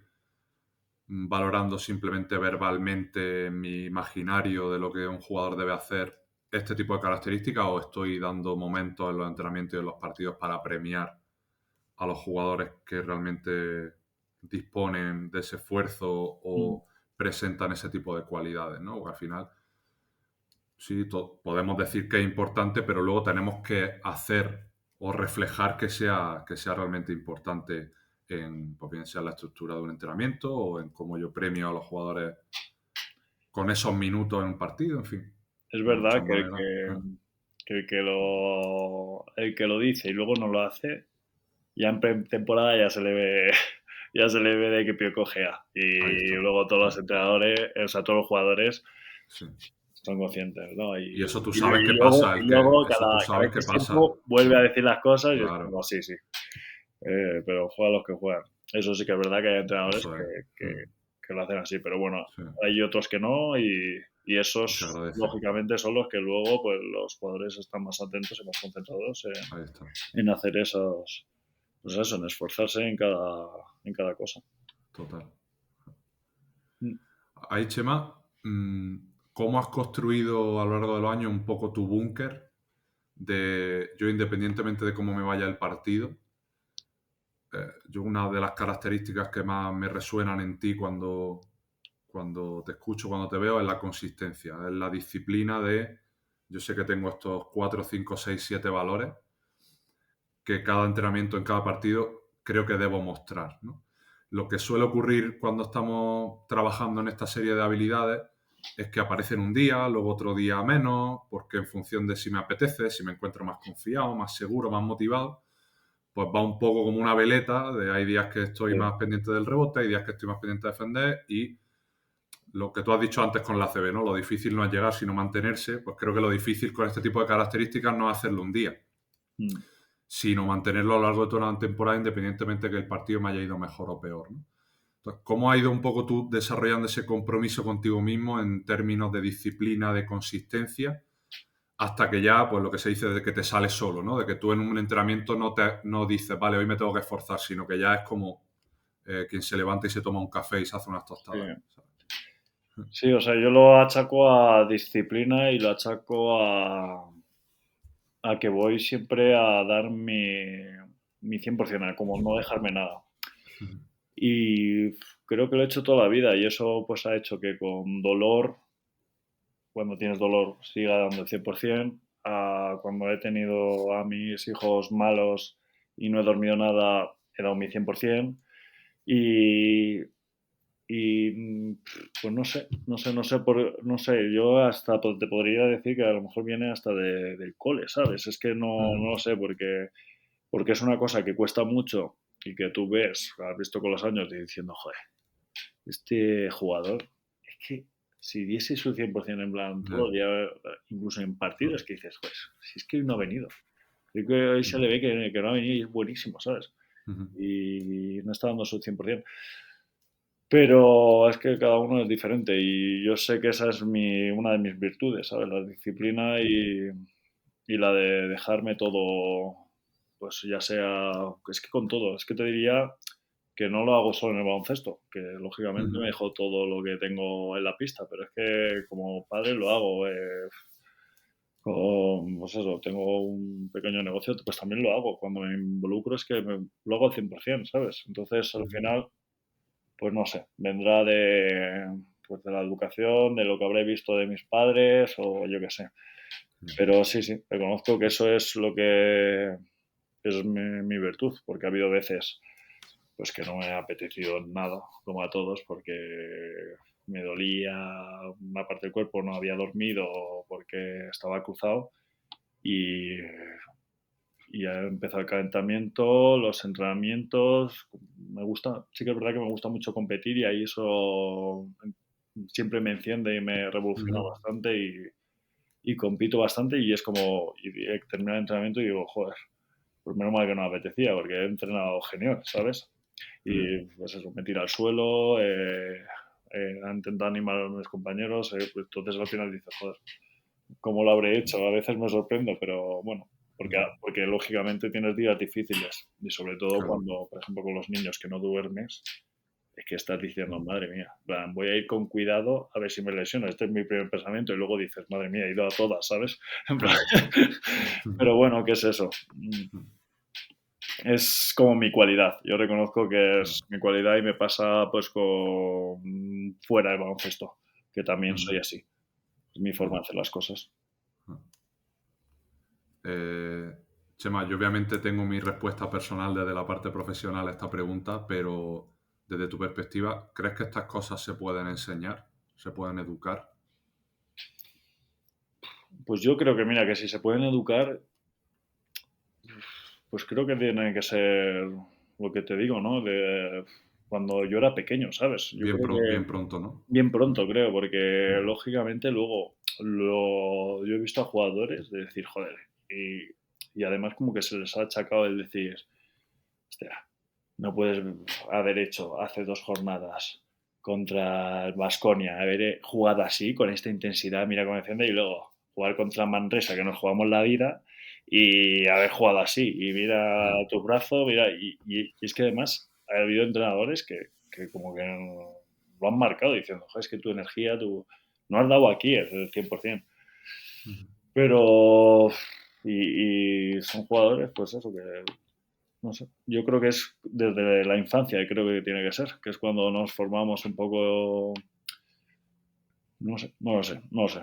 valorando simplemente verbalmente en mi imaginario de lo que un jugador debe hacer este tipo de características o estoy dando momentos en los entrenamientos y en los partidos para premiar a los jugadores que realmente disponen de ese esfuerzo o presentan ese tipo de cualidades, ¿no? Porque al final sí, podemos decir que es importante, pero luego tenemos que hacer o reflejar que sea realmente importante en, pues bien sea en la estructura de un entrenamiento o en cómo yo premio a los jugadores con esos minutos en un partido, en fin. Es verdad que el que lo dice y luego no lo hace, ya en temporada ya se le ve de que pie cojea. Y luego todos los entrenadores, o sea, todos los jugadores son conscientes, ¿no? Y eso tú sabes qué pasa. Y luego cada tiempo vuelve a decir las cosas y es como, sí. Pero juegan los que juegan. Eso sí que es verdad que hay entrenadores que lo hacen así, pero bueno, hay otros que no y esos, lógicamente, son los que luego pues los jugadores están más atentos y más concentrados en hacer esos, pues eso, en esforzarse en cada cosa. Total. Ahí, Chema, ¿cómo has construido a lo largo de los años un poco tu búnker de yo, independientemente de cómo me vaya el partido? Yo, una de las características que más me resuenan en ti cuando te escucho, cuando te veo, es la consistencia, es la disciplina de, yo sé que tengo estos 4, 5, 6, 7 valores que cada entrenamiento en cada partido creo que debo mostrar, ¿no? Lo que suele ocurrir cuando estamos trabajando en esta serie de habilidades es que aparecen un día, luego otro día menos, porque en función de si me apetece, si me encuentro más confiado, más seguro, más motivado, pues va un poco como una veleta, de hay días que estoy Sí. más pendiente del rebote, hay días que estoy más pendiente de defender, y lo que tú has dicho antes con la ACB, ¿no? Lo difícil no es llegar, sino mantenerse. Pues creo que lo difícil con este tipo de características no es hacerlo un día, Mm. sino mantenerlo a lo largo de toda la temporada, independientemente de que el partido me haya ido mejor o peor, ¿no? Entonces, ¿cómo ha ido un poco tú desarrollando ese compromiso contigo mismo en términos de disciplina, de consistencia, hasta que ya, pues lo que se dice de que te sale solo, ¿no? De que tú en un entrenamiento no dices, vale, hoy me tengo que esforzar, sino que ya es como quien se levanta y se toma un café y se hace unas Sí. tostadas, ¿sabes? Sí, o sea, yo lo achaco a disciplina y lo achaco a que voy siempre a dar mi 100%, a como no dejarme nada. Y creo que lo he hecho toda la vida y eso pues ha hecho que con dolor, cuando tienes dolor, siga dando el 100%. Cuando he tenido a mis hijos malos y no he dormido nada, he dado mi 100%. Y, pues no sé, yo hasta te podría decir que a lo mejor viene hasta del cole, ¿sabes? Es que no lo sé, porque es una cosa que cuesta mucho y que tú ves, has visto con los años, y diciendo, joder, este jugador, es que si diese su 100% en plan todo el día, incluso en partidos, que dices, pues, si es que hoy no ha venido. Creo que hoy se le ve que no ha venido y es buenísimo, ¿sabes? Y no está dando su 100%. Pero es que cada uno es diferente y yo sé que esa es una de mis virtudes, ¿sabes? La disciplina y la de dejarme todo, pues ya sea, es que con todo, es que te diría que no lo hago solo en el baloncesto, que lógicamente me dejo todo lo que tengo en la pista, pero es que como padre lo hago. Pues eso, tengo un pequeño negocio, pues también lo hago. Cuando me involucro es que lo hago al 100%, ¿sabes? Entonces, al final, pues no sé, vendrá pues de la educación, de lo que habré visto de mis padres o yo qué sé. Pero sí, reconozco que eso es lo que es mi virtud, porque ha habido veces pues que no me ha apetecido nada, como a todos, porque me dolía una parte del cuerpo, no había dormido porque estaba cruzado y ya empezó el calentamiento, los entrenamientos. Me gusta, sí que es verdad que me gusta mucho competir y ahí eso siempre me enciende y me revoluciona bastante y compito bastante y es como, y termino el entrenamiento y digo, joder, pues menos mal que no me apetecía porque he entrenado genial, ¿sabes? Y pues eso, me tira al suelo, he intentado animar a mis compañeros, pues entonces al final dices, joder, ¿cómo lo habré hecho? A veces me sorprendo, pero bueno, porque lógicamente tienes días difíciles y sobre todo Claro. cuando, por ejemplo, con los niños que no duermes, es que estás diciendo, madre mía, plan, voy a ir con cuidado a ver si me lesiono. Este es mi primer pensamiento y luego dices, madre mía, he ido a todas, ¿sabes? Pero bueno, ¿qué es eso? Es como mi cualidad. Yo reconozco que es mi cualidad y me pasa pues con fuera del baloncesto, que también soy así. Es mi forma de hacer las cosas. Chema, yo obviamente tengo mi respuesta personal desde la parte profesional a esta pregunta, pero desde tu perspectiva, ¿crees que estas cosas se pueden enseñar? ¿Se pueden educar? Pues yo creo que, mira, que si se pueden educar, pues creo que tiene que ser lo que te digo, ¿no? De cuando yo era pequeño, ¿sabes? Yo creo Bien que pronto, ¿no? bien pronto, creo, porque lógicamente luego yo he visto a jugadores de decir, joder, y además como que se les ha achacado el decir, hostia, no puedes haber hecho hace 2 jornadas contra el Baskonia, haber jugado así, con esta intensidad, mira cómo defiende, y luego jugar contra Manresa, que nos jugamos la vida, y haber jugado así, y mira tu brazo, mira, y es que además ha habido entrenadores que como que lo han marcado diciendo, joder, es que tu energía, no has dado aquí el 100%. Pero, y son jugadores, pues eso, que no sé, yo creo que es desde la infancia, creo que tiene que ser, que es cuando nos formamos un poco, no lo sé,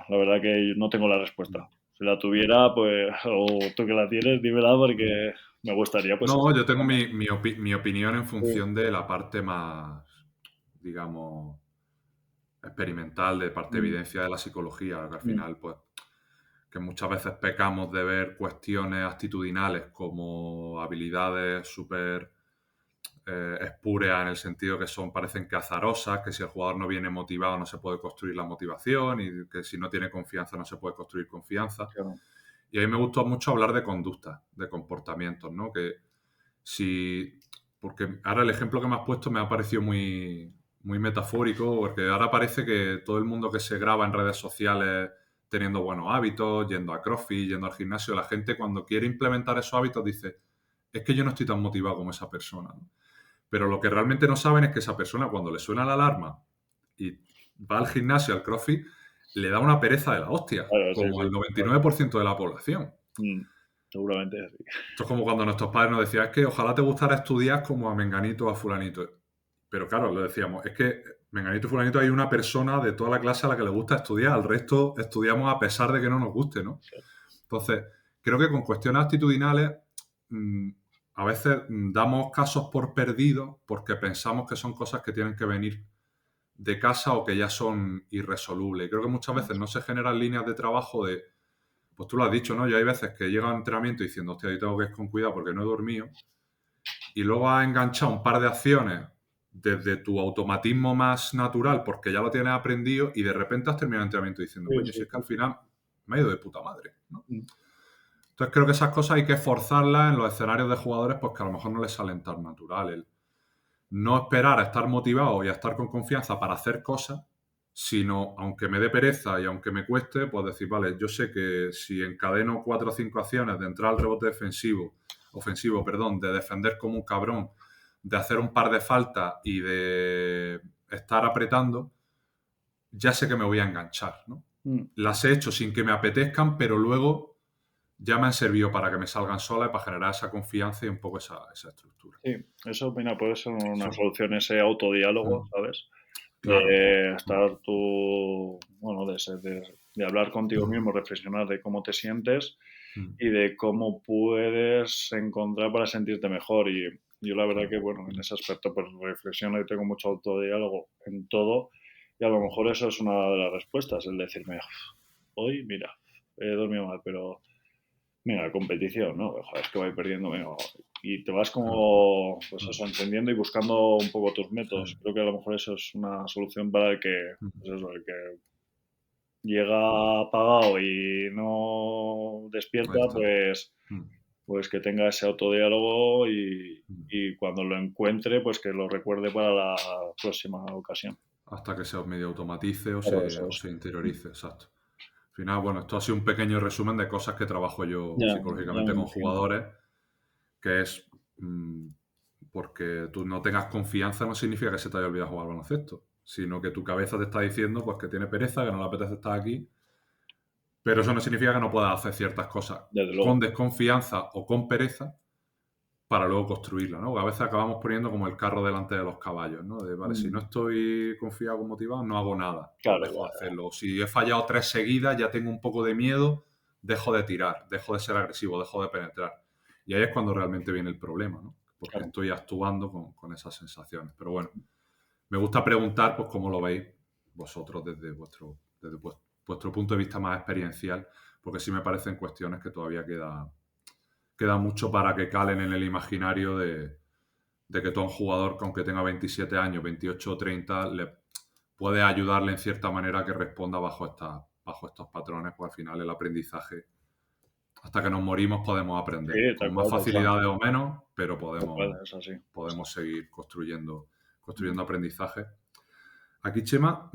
la verdad que no tengo la respuesta. Si la tuviera, pues, o tú que la tienes, dímela porque me gustaría, pues, No, yo tengo mi opinión en sí, función de la parte más, digamos, experimental, de parte de mm, evidencia de la psicología, que al mm, final, pues, que muchas veces pecamos de ver cuestiones actitudinales como habilidades súper espúreas en el sentido que son, parecen que azarosas, que si el jugador no viene motivado no se puede construir la motivación y que si no tiene confianza no se puede construir confianza. claro, Y a mí me gustó mucho hablar de conductas, de comportamientos, ¿no? Que si... Porque ahora el ejemplo que me has puesto me ha parecido muy metafórico, porque ahora parece que todo el mundo que se graba en redes sociales teniendo buenos hábitos, yendo a CrossFit, yendo al gimnasio, la gente cuando quiere implementar esos hábitos dice, es que yo no estoy tan motivado como esa persona, ¿no? Pero lo que realmente no saben es que esa persona cuando le suena la alarma y va al gimnasio, al CrossFit, le da una pereza de la hostia, claro, sí, como sí, al 99% de la población. mm, seguramente sí. Esto es como cuando nuestros padres nos decían, es que ojalá te gustara estudiar como a Menganito o a Fulanito. Pero claro, le decíamos, es que Menganito y Fulanito hay una persona de toda la clase a la que le gusta estudiar, al resto estudiamos a pesar de que no nos guste, ¿no? Sí, Entonces, creo que con cuestiones actitudinales a veces damos casos por perdidos porque pensamos que son cosas que tienen que venir de casa o que ya son irresolubles. Y creo que muchas veces no se generan líneas de trabajo de, pues tú lo has dicho, ¿no? Yo hay veces que llega a un entrenamiento diciendo, hostia, yo tengo que ir con cuidado porque no he dormido, y luego has enganchado un par de acciones desde tu automatismo más natural porque ya lo tienes aprendido y de repente has terminado el entrenamiento diciendo, sí, coño, si sí, es que al final me ha ido de puta madre, ¿no? mm, Entonces creo que esas cosas hay que forzarlas en los escenarios de jugadores pues que a lo mejor no les salen tan natural. El no esperar a estar motivado y a estar con confianza para hacer cosas, sino aunque me dé pereza y aunque me cueste, pues decir, vale, yo sé que si encadeno 4 o 5 acciones de entrar al rebote ofensivo, perdón, de defender como un cabrón, de hacer un par de faltas y de estar apretando, ya sé que me voy a enganchar, ¿no? mm. Las he hecho sin que me apetezcan, pero luego ya me han servido para que me salgan solas y para generar esa confianza y un poco esa estructura. Sí, eso, mira, puede ser una Eso. solución, ese autodiálogo, ¿sabes? Claro. De estar tú, bueno, de hablar contigo Mm. mismo, reflexionar de cómo te sientes Mm. y de cómo puedes encontrar para sentirte mejor. Y yo la verdad Claro. que, bueno, en ese aspecto pues reflexiono y tengo mucho autodiálogo en todo y a lo mejor eso es una de las respuestas, el decirme, hoy, mira, he dormido mal, pero mira, competición, ¿no? Joder, es que voy perdiendo, venga, y te vas Claro. como, pues Mm. eso, entendiendo y buscando un poco tus métodos. Sí. Creo que a lo mejor eso es una solución para el que, Mm. pues eso, el que llega apagado y no despierta, Ahí está. pues, Mm. pues que tenga ese autodiálogo Mm. y cuando lo encuentre, pues que lo recuerde para la próxima ocasión. Hasta que se medio automatice o Claro, se, eso o es. se interiorice, exacto. Al final, bueno, esto ha sido un pequeño resumen de cosas que trabajo yo Ya, ya psicológicamente me con imagino. jugadores, que es porque tú no tengas confianza no significa que se te haya olvidado jugar al baloncesto, sino que tu cabeza te está diciendo pues que tiene pereza, que no le apetece estar aquí, pero eso no significa que no puedas hacer ciertas cosas Desde luego. con desconfianza o con pereza para luego construirla, ¿no? Porque a veces acabamos poniendo como el carro delante de los caballos, ¿no? De, vale, si no estoy confiado o motivado, no hago nada, pues Claro, dejo de ya, hacerlo. Si he fallado 3 seguidas, ya tengo un poco de miedo, dejo de tirar, dejo de ser agresivo, dejo de penetrar. Y ahí es cuando realmente viene el problema, ¿no? Porque claro. estoy actuando con esas sensaciones. Pero bueno, me gusta preguntar, pues, cómo lo veis vosotros desde vuestro punto de vista más experiencial, porque sí me parecen cuestiones que todavía queda mucho para que calen en el imaginario de que todo un jugador, que aunque tenga 27 años, 28 o 30, le puede ayudarle en cierta manera a que responda bajo estos patrones, pues al final el aprendizaje, hasta que nos morimos podemos aprender, Sí, con más tal cual, facilidades o menos, pero tal cual, es así. podemos seguir construyendo aprendizaje. Aquí, Chema,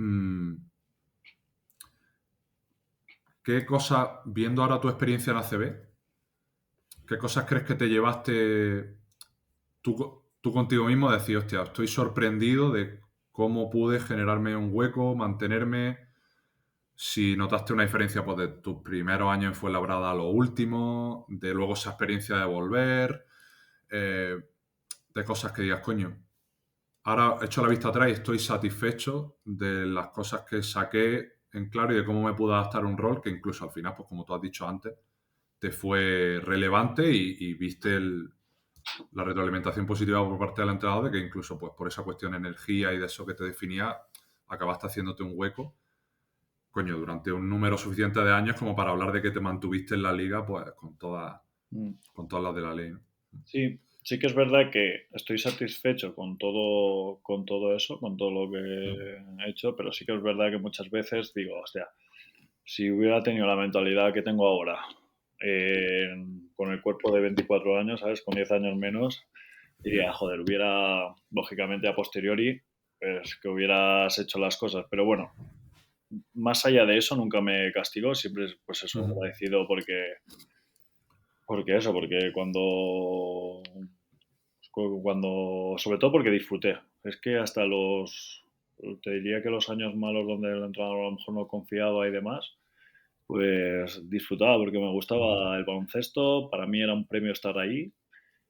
¿qué cosas, viendo ahora tu experiencia en ACB, qué cosas crees que te llevaste tú contigo mismo decís, hostia, estoy sorprendido de cómo pude generarme un hueco, mantenerme? Si notaste una diferencia pues, de tus primeros años en Fuenlabrada a los últimos, de luego esa experiencia de volver, de cosas que digas, coño, ahora he hecho la vista atrás y estoy satisfecho de las cosas que saqué en claro y de cómo me pude adaptar a un rol que incluso al final, pues como tú has dicho antes, te fue relevante y viste la retroalimentación positiva por parte del entrenador de que incluso pues, por esa cuestión de energía y de eso que te definía, acabaste haciéndote un hueco, coño, durante un número suficiente de años como para hablar de que te mantuviste en la liga pues con todas las de la ley, ¿no? Sí, sí que es verdad que estoy satisfecho con todo eso, con todo lo que he hecho, pero sí que es verdad que muchas veces digo, hostia, si hubiera tenido la mentalidad que tengo ahora, con el cuerpo de 24 años, ¿sabes? Con 10 años menos, diría, joder, hubiera, lógicamente a posteriori, pues que hubieras hecho las cosas. Pero bueno, más allá de eso, nunca me castigó, siempre, pues eso, agradecido porque sobre todo porque disfruté. Es que hasta te diría que los años malos donde el entrenador a lo mejor no confiaba y demás, pues disfrutaba porque me gustaba el baloncesto, para mí era un premio estar ahí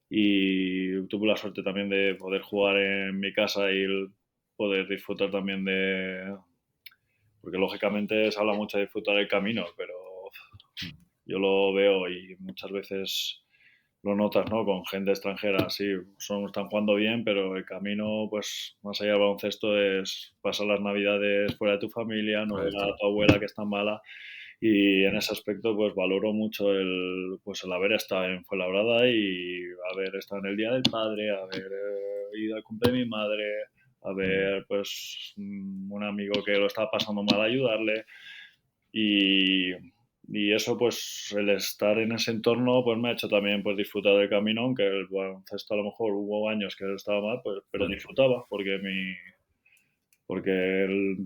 y tuve la suerte también de poder jugar en mi casa y poder disfrutar también porque lógicamente se habla mucho de disfrutar el camino, pero yo lo veo y muchas veces lo notas, ¿no? Con gente extranjera, sí, están jugando bien, pero el camino, pues, más allá del baloncesto es pasar las navidades fuera de tu familia, no ver a tu abuela que está mala. Y en ese aspecto, pues, valoro mucho pues, el haber estado en Fuenlabrada y haber estado en el Día del Padre, haber ido al cumple de mi madre, haber, pues, un amigo que lo estaba pasando mal, ayudarle. Y eso, pues, el estar en ese entorno, pues me ha hecho también pues, disfrutar del camino, aunque el baloncesto a lo mejor hubo años que estaba mal, pues, pero disfrutaba porque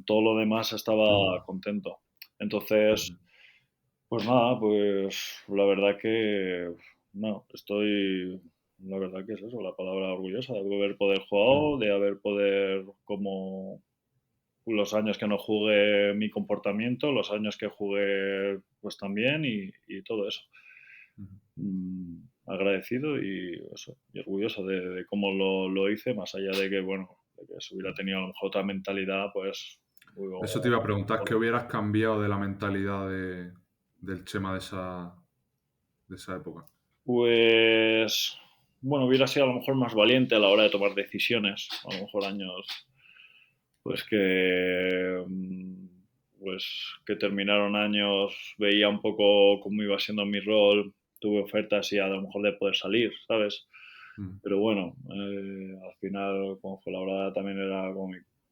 todo lo demás estaba contento. Entonces, pues nada, pues la verdad que no, la verdad que es eso, la palabra orgullosa de haber poder jugado, de haber poder como los años que no jugué mi comportamiento, los años que jugué pues también y todo eso. Agradecido y orgulloso de cómo lo hice, más allá de que, bueno, de que si hubiera tenido a lo mejor otra mentalidad, pues... Eso te iba a preguntar, ¿qué hubieras cambiado de la mentalidad del Chema de esa época? Pues, bueno, hubiera sido a lo mejor más valiente a la hora de tomar decisiones, a lo mejor años pues que terminaron años, veía un poco cómo iba siendo mi rol, tuve ofertas y a lo mejor de poder salir, ¿sabes? Pero bueno, al final, como fue la hora también era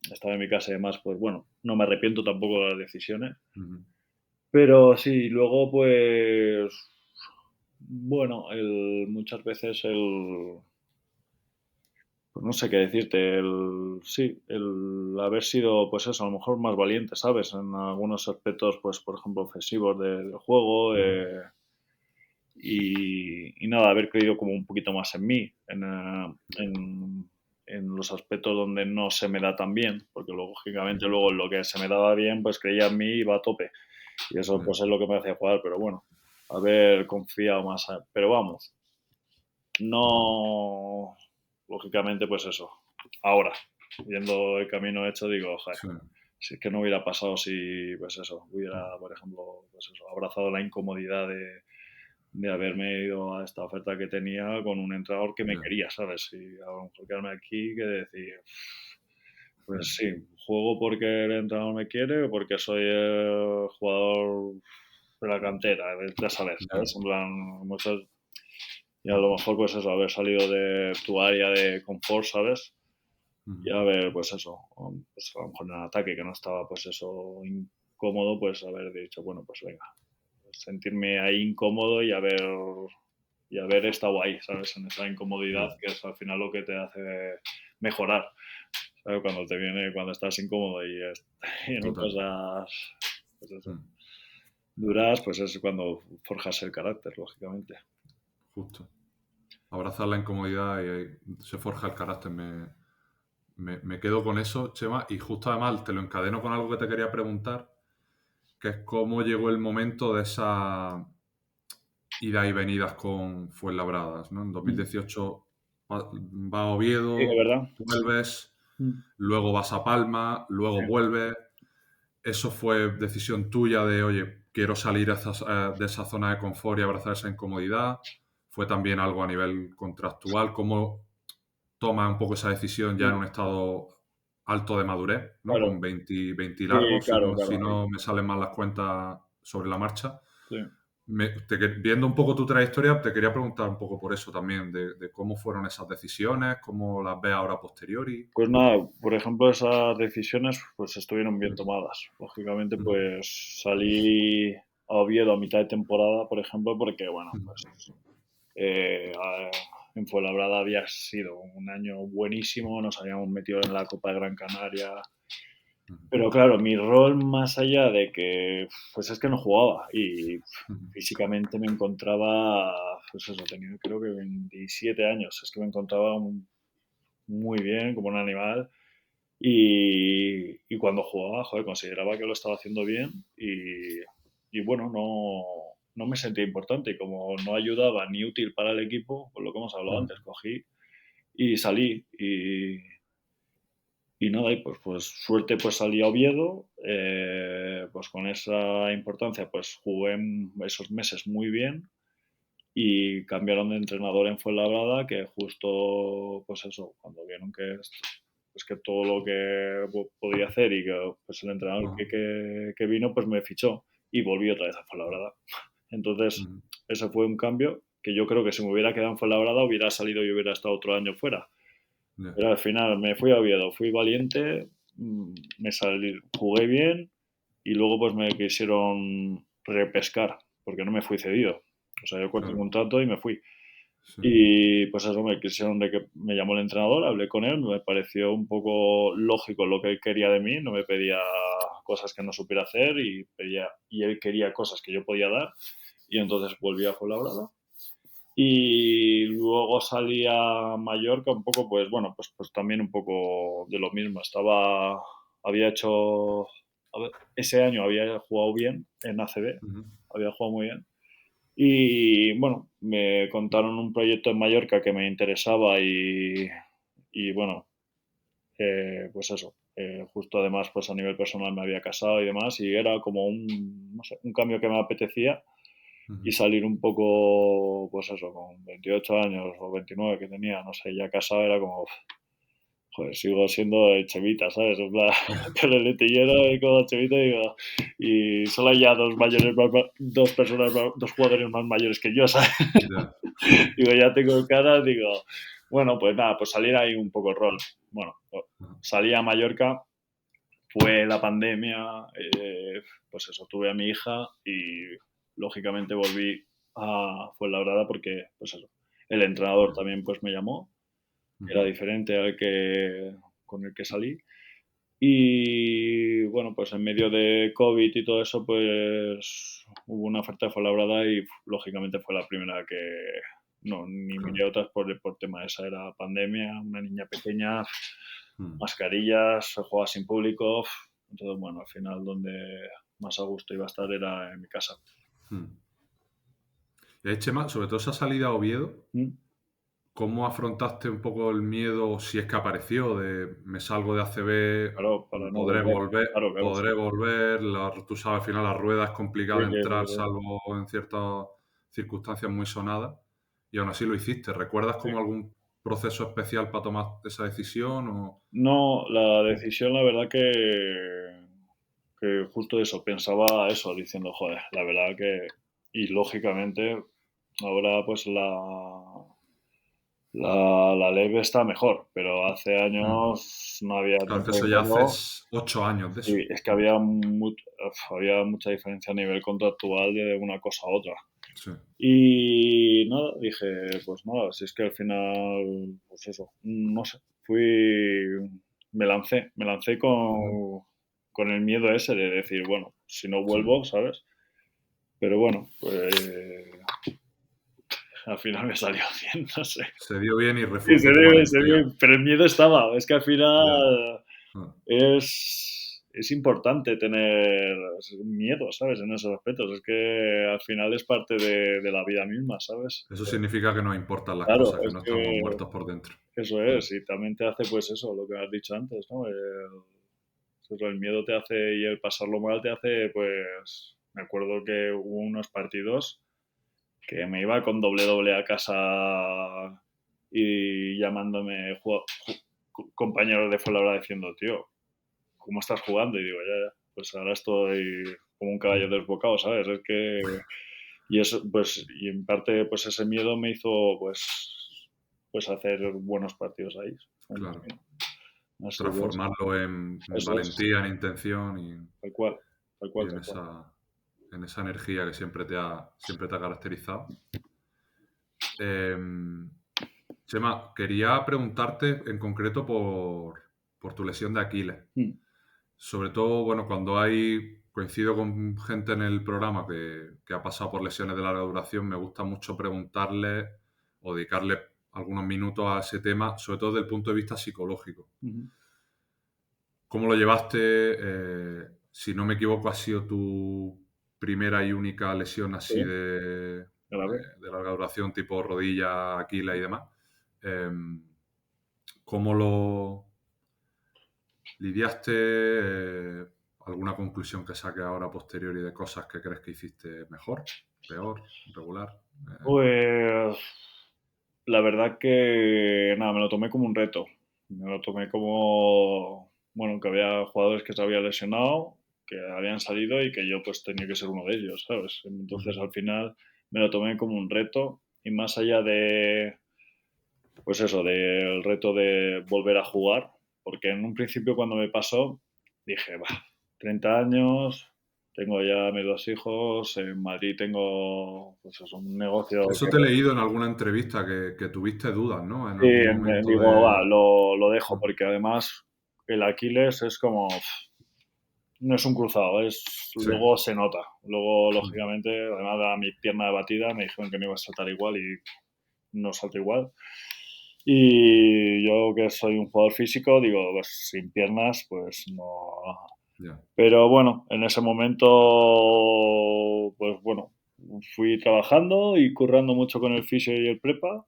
estaba en mi casa y demás, pues bueno, no me arrepiento tampoco de las decisiones. Pero sí, luego pues, bueno, muchas veces pues no sé qué decirte, el haber sido, pues eso, a lo mejor más valiente, ¿sabes? En algunos aspectos, pues, por ejemplo, ofensivos del juego, y nada, haber creído como un poquito más en mí, en los aspectos donde no se me da tan bien, porque lógicamente luego en lo que se me daba bien, pues creía en mí y iba a tope. Y eso pues es lo que me hacía jugar, pero bueno, haber confiado más. Pero vamos, no, lógicamente pues eso. Ahora, viendo el camino hecho, digo, joder, si es que no hubiera pasado si, pues eso, hubiera, por ejemplo, pues eso, abrazado la incomodidad de haberme ido a esta oferta que tenía con un entrenador que me quería, ¿sabes? Y a lo mejor quedarme aquí que decir, pues sí, juego porque el entrenador me quiere o porque soy el jugador de la cantera, ya sabes, ¿sabes? En plan, muchos... Y a lo mejor, pues eso, haber salido de tu área de confort, ¿sabes? Y a ver, pues eso, pues a lo mejor en el ataque que no estaba, pues eso, incómodo, pues haber dicho, bueno, pues venga, sentirme ahí incómodo y haber estado ahí, ¿sabes? En esa incomodidad que es al final lo que te hace mejorar. ¿Sabes? Cuando estás incómodo y en cosas pues eso, duras, pues es cuando forjas el carácter, lógicamente. Justo. Abrazar la incomodidad y ahí se forja el carácter. Me quedo con eso, Chema, y justo además te lo encadeno con algo que te quería preguntar, que es cómo llegó el momento de esa ida y venidas con Fuenlabradas, ¿no? En 2018 vas a Oviedo, Sí, de verdad. vuelves, luego vas a Palma, luego vuelves. ¿eso fue decisión tuya de, oye, quiero salir de esa zona de confort y abrazar esa incomodidad? ¿Fue también algo a nivel contractual? ¿Cómo tomas un poco esa decisión ya en Sí, un estado alto de madurez, ¿no? claro, Con 20 sí, largos, claro, si claro, ahí, no me salen mal las cuentas sobre la marcha. sí. Viendo un poco tu trayectoria, te quería preguntar un poco por eso también, de cómo fueron esas decisiones, cómo las ves ahora a posteriori. Pues nada, por ejemplo, esas decisiones pues estuvieron bien Mm, tomadas. Lógicamente, mm, pues salí a Oviedo a mitad de temporada, por ejemplo, porque, bueno, mm, pues en Fuenlabrada había sido un año buenísimo, nos habíamos metido en la Copa de Gran Canaria, mm, pero claro, mi rol más allá de que, pues es que no jugaba y mm, físicamente me encontraba, pues eso, tenía creo que 27 años, es que me encontraba muy bien, como un animal. Y cuando jugaba, joder, consideraba que lo estaba haciendo bien y bueno, no me sentía importante. Y como no ayudaba ni útil para el equipo, pues lo que hemos hablado mm, antes, cogí y salí. Y nada, y pues suerte pues salí a Oviedo, pues con esa importancia pues jugué en esos meses muy bien y cambiaron de entrenador en Fuenlabrada, que justo, pues eso, cuando vieron que, pues que todo lo que podía hacer y que pues el entrenador mm, que vino, pues me fichó y volví otra vez a Fuenlabrada. Entonces, mm, ese fue un cambio que yo creo que si me hubiera quedado en Fuenlabrada hubiera salido y hubiera estado otro año fuera. ya, Pero al final me fui a Oviedo, fui valiente, me salí, jugué bien y luego pues me quisieron repescar porque no me fui cedido. O sea, yo corté el claro, contrato y me fui. sí, Y pues eso, me quisieron de que me llamó el entrenador, hablé con él, me pareció un poco lógico lo que él quería de mí, no me pedía cosas que no supiera hacer y él quería cosas que yo podía dar. Y entonces volví a Fuenlabrada. Y luego salí a Mallorca un poco, pues bueno, pues también un poco de lo mismo. Había hecho, a ver, ese año había jugado bien en ACB, ujú, había jugado muy bien. Y bueno, me contaron un proyecto en Mallorca que me interesaba y bueno, pues eso. Justo además, pues a nivel personal me había casado y demás y era como no sé, un cambio que me apetecía y ujú, salir un poco, pues eso, con 28 años o 29 que tenía, no sé, ya casado era como, joder, sigo siendo el Chevita, ¿sabes? En plan, con el letillero y con el Chevita digo, y solo hay ya dos personas, dos jugadores más mayores que yo, ¿sabes? ya, Digo, ya tengo cara, digo, bueno, pues nada, pues salir ahí un poco el rol. Bueno, ujú, salí a Mallorca, fue la pandemia, pues eso, tuve a mi hija y lógicamente volví a Fuenlabrada porque, pues eso, el entrenador ya, también pues me llamó, era ujú, diferente con el que salí. Y bueno, pues en medio de COVID y todo eso, pues hubo una oferta de Fuenlabrada y lógicamente fue la primera que no, ni claro, miré otras por tema de esa, era pandemia, una niña pequeña, mm, mascarillas, se jugaba sin público, entonces bueno, al final donde más a gusto iba a estar era en mi casa. mm. Y ahí, Chema, sobre todo esa salida a Oviedo, Mm. ¿cómo afrontaste un poco el miedo, si es que apareció, de me salgo de Claro, ACB, para no volver, claro, claro, sí. podré volver, tú sabes, al final la rueda es Sí, complicado sí, entrar, sí, salvo en ciertas circunstancias muy sonadas, y aún así lo hiciste. ¿Recuerdas sí. como algún proceso especial para tomar esa decisión? No, la O- decisión, la verdad que justo eso, pensaba eso, diciendo, joder, la verdad que, y lógicamente, ahora pues la ley está mejor, pero hace Mm. años no había Claro, es que tanto eso ya dinero. haces 8 años de Sí, eso. es que había mucha diferencia a nivel contractual de una cosa a otra. Sí. Y nada, dije, pues nada, si es que al final, pues eso, no sé, me lancé Ujú. con el miedo ese de decir, bueno, si no Sí. vuelvo, ¿sabes? Pero bueno, pues al final me salió bien, no sé. Se dio bien y Y reforzó tu valentía. pero el miedo estaba, es que al Ya. final Ah, es importante tener miedo, ¿sabes? En esos aspectos. Es que al final es parte de la vida misma, ¿sabes? eso significa que nos importan las Claro, cosas, que es no estamos que muertos por dentro. eso Mm, es. Y también te hace, pues eso, lo que has dicho antes, ¿no? El miedo te hace y el pasarlo mal te hace, pues, me acuerdo que hubo unos partidos que me iba con doble a casa y llamándome compañeros de Fuenlabrada diciendo, tío, ¿cómo estás jugando? Y digo, ya, pues ahora estoy como un caballo desbocado, ¿sabes? Es que... Y eso, pues, y en parte, pues ese miedo me hizo, pues hacer buenos partidos ahí. Claro. Así Transformarlo en eso valentía, en intención tal cual, tal y cual, en tal cual. esa energía que siempre te ha caracterizado. Chema, quería preguntarte en concreto por tu lesión de Aquiles. Sobre todo, bueno, cuando coincido con gente en el programa que ha pasado por lesiones de larga duración, me gusta mucho preguntarle o dedicarle algunos minutos a ese tema, sobre todo desde el punto de vista psicológico. ¿Cómo lo llevaste? Si no me equivoco, ha sido tu primera y única lesión así Sí, de larga duración, tipo rodilla, Aquiles y demás. ¿Cómo lo lidiaste? ¿Alguna conclusión que saques ahora posteriori de cosas que crees que hiciste mejor, peor, regular? Pues la verdad que nada, me lo tomé como un reto. Me lo tomé como, bueno, que había jugadores que se habían lesionado, que habían salido y que yo pues tenía que ser uno de ellos, ¿sabes? Entonces al final me lo tomé como un reto y más allá de, pues eso, del reto de volver a jugar, porque en un principio cuando me pasó dije, va, 30 años, tengo ya mis 2 hijos, en Madrid tengo pues eso, un negocio Eso que... te he leído en alguna entrevista que tuviste dudas, ¿no? En Sí, algún momento digo, va, de... lo dejo, porque además el Aquiles es como, no es un cruzado, Sí. luego se nota. Luego, lógicamente, además de mi pierna batida, me dijeron que no iba a saltar igual y no salto igual. Y yo que soy un jugador físico, digo, pues sin piernas, pues no. Yeah. Pero bueno, en ese momento, pues bueno, fui trabajando y currando mucho con el fisio y el prepa.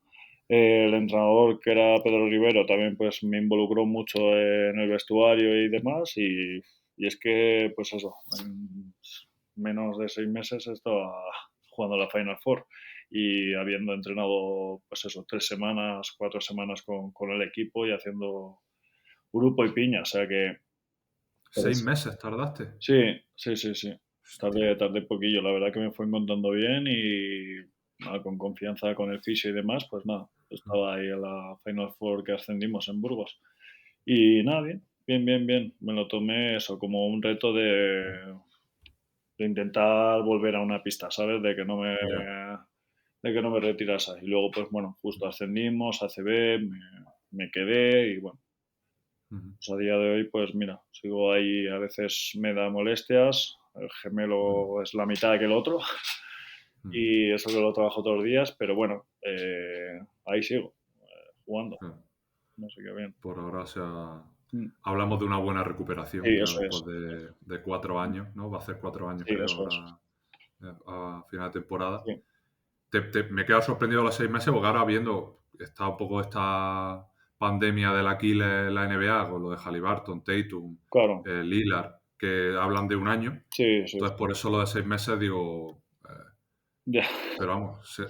El entrenador, que era Pedro Rivero, también pues me involucró mucho en el vestuario y demás. Y es que, pues eso, en menos de 6 meses estaba jugando la Final Four y habiendo entrenado, pues eso, 3 semanas, 4 semanas con el equipo y haciendo grupo y piña. O sea que... 6 meses tardaste. Sí, sí, sí, sí. Hostia. Tardé poquillo. La verdad que me fue encontrando bien y nada, con confianza con el fisio y demás, pues nada, estaba ahí en la Final Four que ascendimos en Burgos. Y nada, bien, bien, bien, bien. Me lo tomé eso como un reto de intentar volver a una pista, ¿sabes? Yeah. De que no me retirase. Y luego, pues bueno, justo ascendimos a CB, me quedé y bueno, pues a día de hoy, pues mira, sigo ahí, a veces me da molestias, el gemelo es la mitad que el otro y eso que lo trabajo todos los días, pero bueno, ahí sigo, jugando, Yeah. no sé qué bien. Por ahora, o sea, Mm. hablamos de una buena recuperación Sí, ya eso después es. de 4 años, ¿no? Va a ser 4 años, Sí, creo, eso es. ahora a final de temporada. Sí, Me he quedado sorprendido a los 6 meses porque ahora viendo, está un poco esta pandemia del Aquiles en la NBA, con lo de Haliburton, Tatum, claro. Lillard, que hablan de un año. Sí, sí, Entonces, sí. por eso lo de 6 meses digo... Ya. pero vamos, Sí,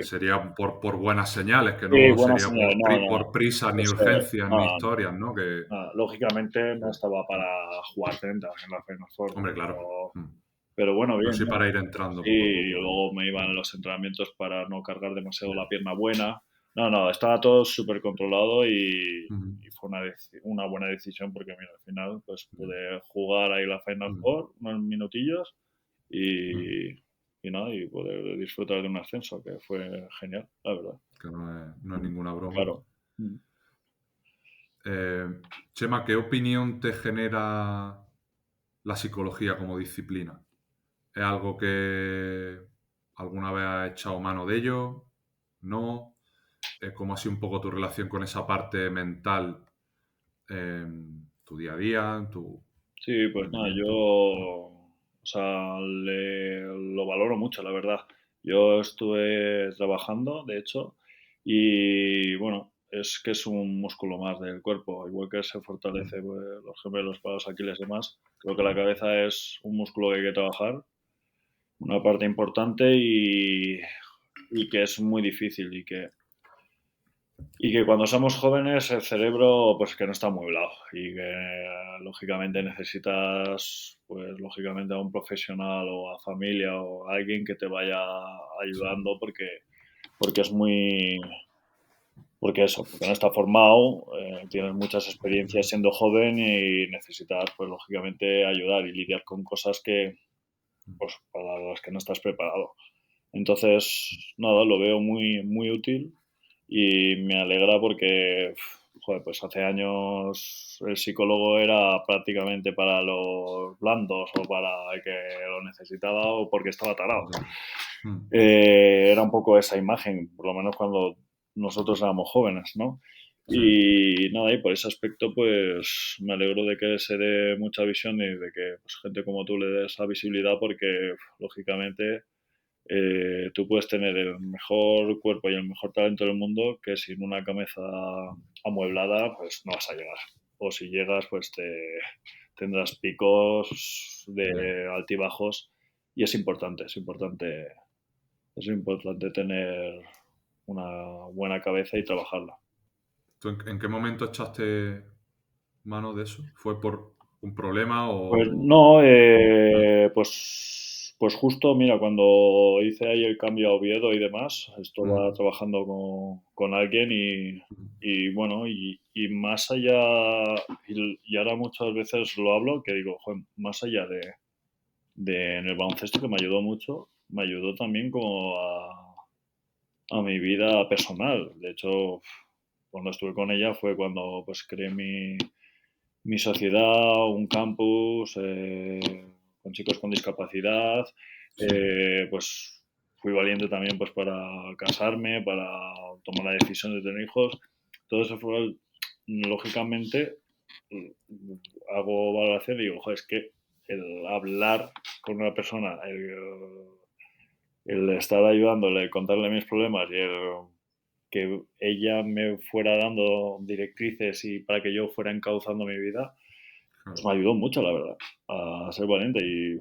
sería por buenas señales, que sí, no buena sería señal. No, no. por prisas, ni Eso es. urgencias, No, ni no, historias, ¿no? no. Lógicamente no estaba para jugar 30 en la Final Four, Hombre, claro. pero bueno, Pero bien, sí bien. para ir entrando Sí, poco a y poco. luego me iban los entrenamientos para no cargar demasiado la pierna buena. No, no, estaba todo súper controlado y fue una buena decisión porque, mira, al final pues pude jugar ahí la Final Four unos minutillos y, y nada, y poder disfrutar de un ascenso, que fue genial, la verdad. Que no es ninguna broma. Claro. Chema, ¿qué opinión te genera la psicología como disciplina? ¿Es algo que alguna vez has echado mano de ello? ¿No? ¿Cómo ha sido un poco tu relación con esa parte mental en tu día a día, en tu Sí, pues nada, yo, rendimiento? o sea, lo valoro mucho, la verdad. Yo estuve trabajando, de hecho, y bueno, es que es un músculo más del cuerpo, igual que se fortalece pues, los gemelos para los Aquiles y demás. Creo que la cabeza es un músculo que hay que trabajar, una parte importante y que es muy difícil y que cuando somos jóvenes el cerebro pues que no está amueblado y que lógicamente necesitas pues lógicamente a un profesional o a familia o a alguien que te vaya ayudando porque es muy porque eso, porque no está formado, tienes muchas experiencias siendo joven y necesitas pues lógicamente ayudar y lidiar con cosas que pues para las que no estás preparado. Entonces, nada, lo veo muy, muy útil y me alegra porque, joder, pues hace años el psicólogo era prácticamente para los blandos o para el que lo necesitaba o porque estaba tarado. Era un poco esa imagen, por lo menos cuando nosotros éramos jóvenes, ¿no? Sí. Y nada, y por ese aspecto, pues me alegro de que se dé mucha visión y de que pues, gente como tú le dé esa visibilidad porque, lógicamente, tú puedes tener el mejor cuerpo y el mejor talento del mundo que sin una cabeza amueblada, pues no vas a llegar. O si llegas, pues tendrás picos de altibajos y es importante tener una buena cabeza y trabajarla. ¿Tú en qué momento echaste mano de eso? ¿Fue por un problema Pues o...? no, pues justo, mira, cuando hice ahí el cambio a Oviedo y demás, estaba trabajando con alguien y bueno, y más allá, y ahora muchas veces lo hablo, que digo, joder, más allá de en el baloncesto que me ayudó mucho, me ayudó también como a mi vida personal. De hecho, cuando estuve con ella fue cuando pues creé mi sociedad, un campus con chicos con discapacidad, pues fui valiente también pues para casarme, para tomar la decisión de tener hijos. Todo eso fue, lógicamente, hago valoración y digo, joder, es que el hablar con una persona, el estar ayudándole, contarle mis problemas y el que ella me fuera dando directrices y para que yo fuera encauzando mi vida, pues me ayudó mucho, la verdad, a ser valiente y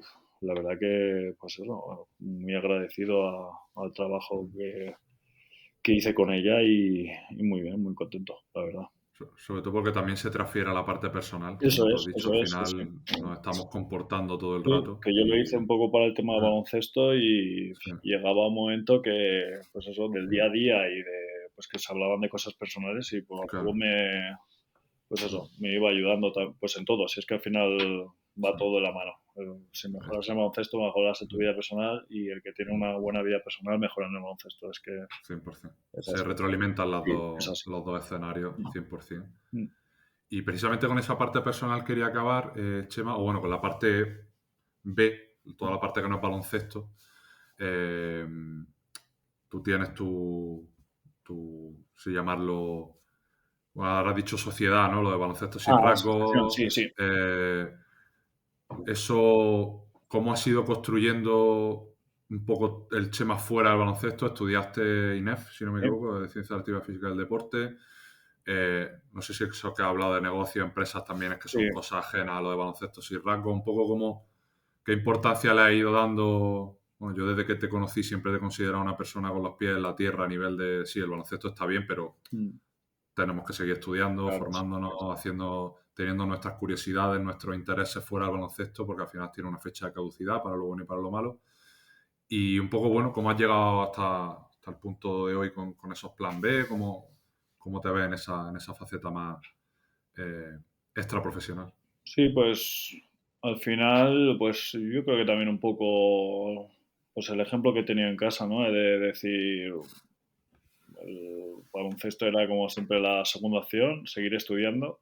la verdad que, pues eso, muy agradecido al trabajo que hice con ella y muy bien, muy contento, la verdad. Sobre todo porque también se transfiere a la parte personal, que Eso como tú has es, dicho, eso al es, sí, sí. final nos estamos comportando todo el Sí, rato que yo lo y... hice un poco para el tema de baloncesto y Sí, llegaba un momento que, pues eso, del día a día y de, pues que se hablaban de cosas personales y poco a poco claro. pues eso, me iba ayudando pues en todo. Si es que al final va Sí. todo de la mano. Si mejoras en el baloncesto, mejoras en tu vida personal y el que tiene una buena vida personal mejora en el baloncesto. Es que 100%. es Se así. retroalimentan Sí, es así. los dos escenarios, 100%. Mm. Y precisamente con esa parte personal quería acabar, Chema, o bueno, con la parte B, toda la parte que no es baloncesto. Eh, Tú tienes si llamarlo, bueno, ahora has dicho sociedad, ¿no? Lo de baloncesto sin Asociación, rasgos. sí, sí. Eso, ¿cómo has ido construyendo un poco el Chema fuera del baloncesto? Estudiaste INEF, si no me equivoco, de Ciencias de la Actividad Física y del Deporte. No sé si eso que ha hablado de negocio, empresas también es que Sí. son cosas ajenas a lo de baloncesto sin rasgos. Un poco como, ¿qué importancia le ha ido dando? Bueno, yo desde que te conocí siempre te he considerado una persona con los pies en la tierra a nivel de, sí, el baloncesto está bien, pero tenemos que seguir estudiando, Claro, formándonos, teniendo nuestras curiosidades, nuestros intereses fuera del baloncesto, porque al final tiene una fecha de caducidad para lo bueno y para lo malo. Y un poco, bueno, ¿cómo has llegado hasta el punto de hoy con esos plan B? ¿Cómo te ves en esa faceta más extraprofesional? sí, pues al final, pues yo creo que también un poco, pues el ejemplo que he tenido en casa, ¿no? De decir, el baloncesto era como siempre la segunda opción, seguir estudiando.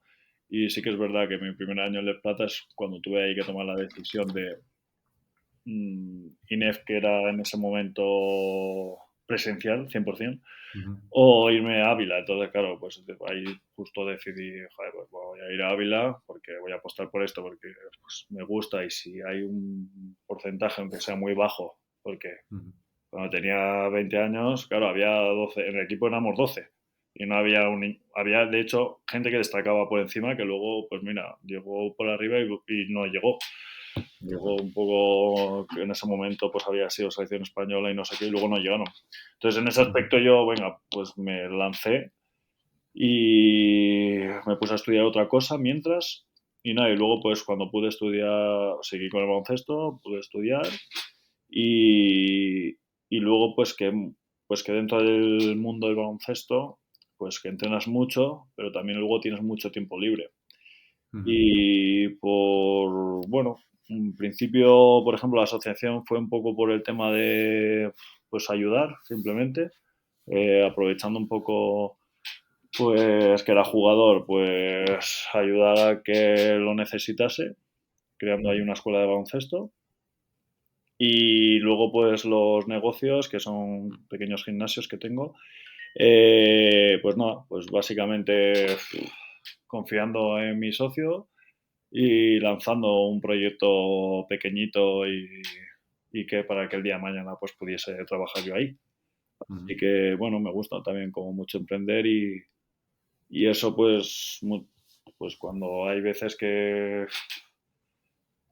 Y sí que es verdad que mi primer año en Les Plata es cuando tuve ahí que tomar la decisión de INEF, que era en ese momento presencial, 100%, Uh-huh. o irme a Ávila. Entonces, claro, pues ahí justo decidí, joder, pues voy a ir a Ávila porque voy a apostar por esto, porque pues, me gusta y si hay un porcentaje, aunque sea muy bajo, porque Uh-huh. cuando tenía 20 años, claro, había 12, en el equipo éramos 12. y no había había de hecho gente que destacaba por encima que luego, pues mira, llegó por arriba y no llegó. Llegó un poco, en ese momento pues había sido selección española y no sé qué, y luego no llegaron. Entonces en ese aspecto yo, venga, pues me lancé y me puse a estudiar otra cosa mientras, y nada, y luego pues cuando pude estudiar, seguí con el baloncesto, pude estudiar y, y luego pues que dentro del mundo del baloncesto, pues que entrenas mucho, pero también luego tienes mucho tiempo libre. Y bueno, en principio, por ejemplo, la asociación fue un poco por el tema de, pues, ayudar, simplemente, aprovechando un poco, pues, que era jugador, pues, ayudar a que lo necesitase, creando ahí una escuela de baloncesto. Y luego, pues, los negocios, que son pequeños gimnasios que tengo, pues nada, pues básicamente confiando en mi socio y lanzando un proyecto pequeñito y que para que el día de mañana pues pudiese trabajar yo ahí. Así que bueno, me gusta también como mucho emprender y eso pues, pues cuando hay veces que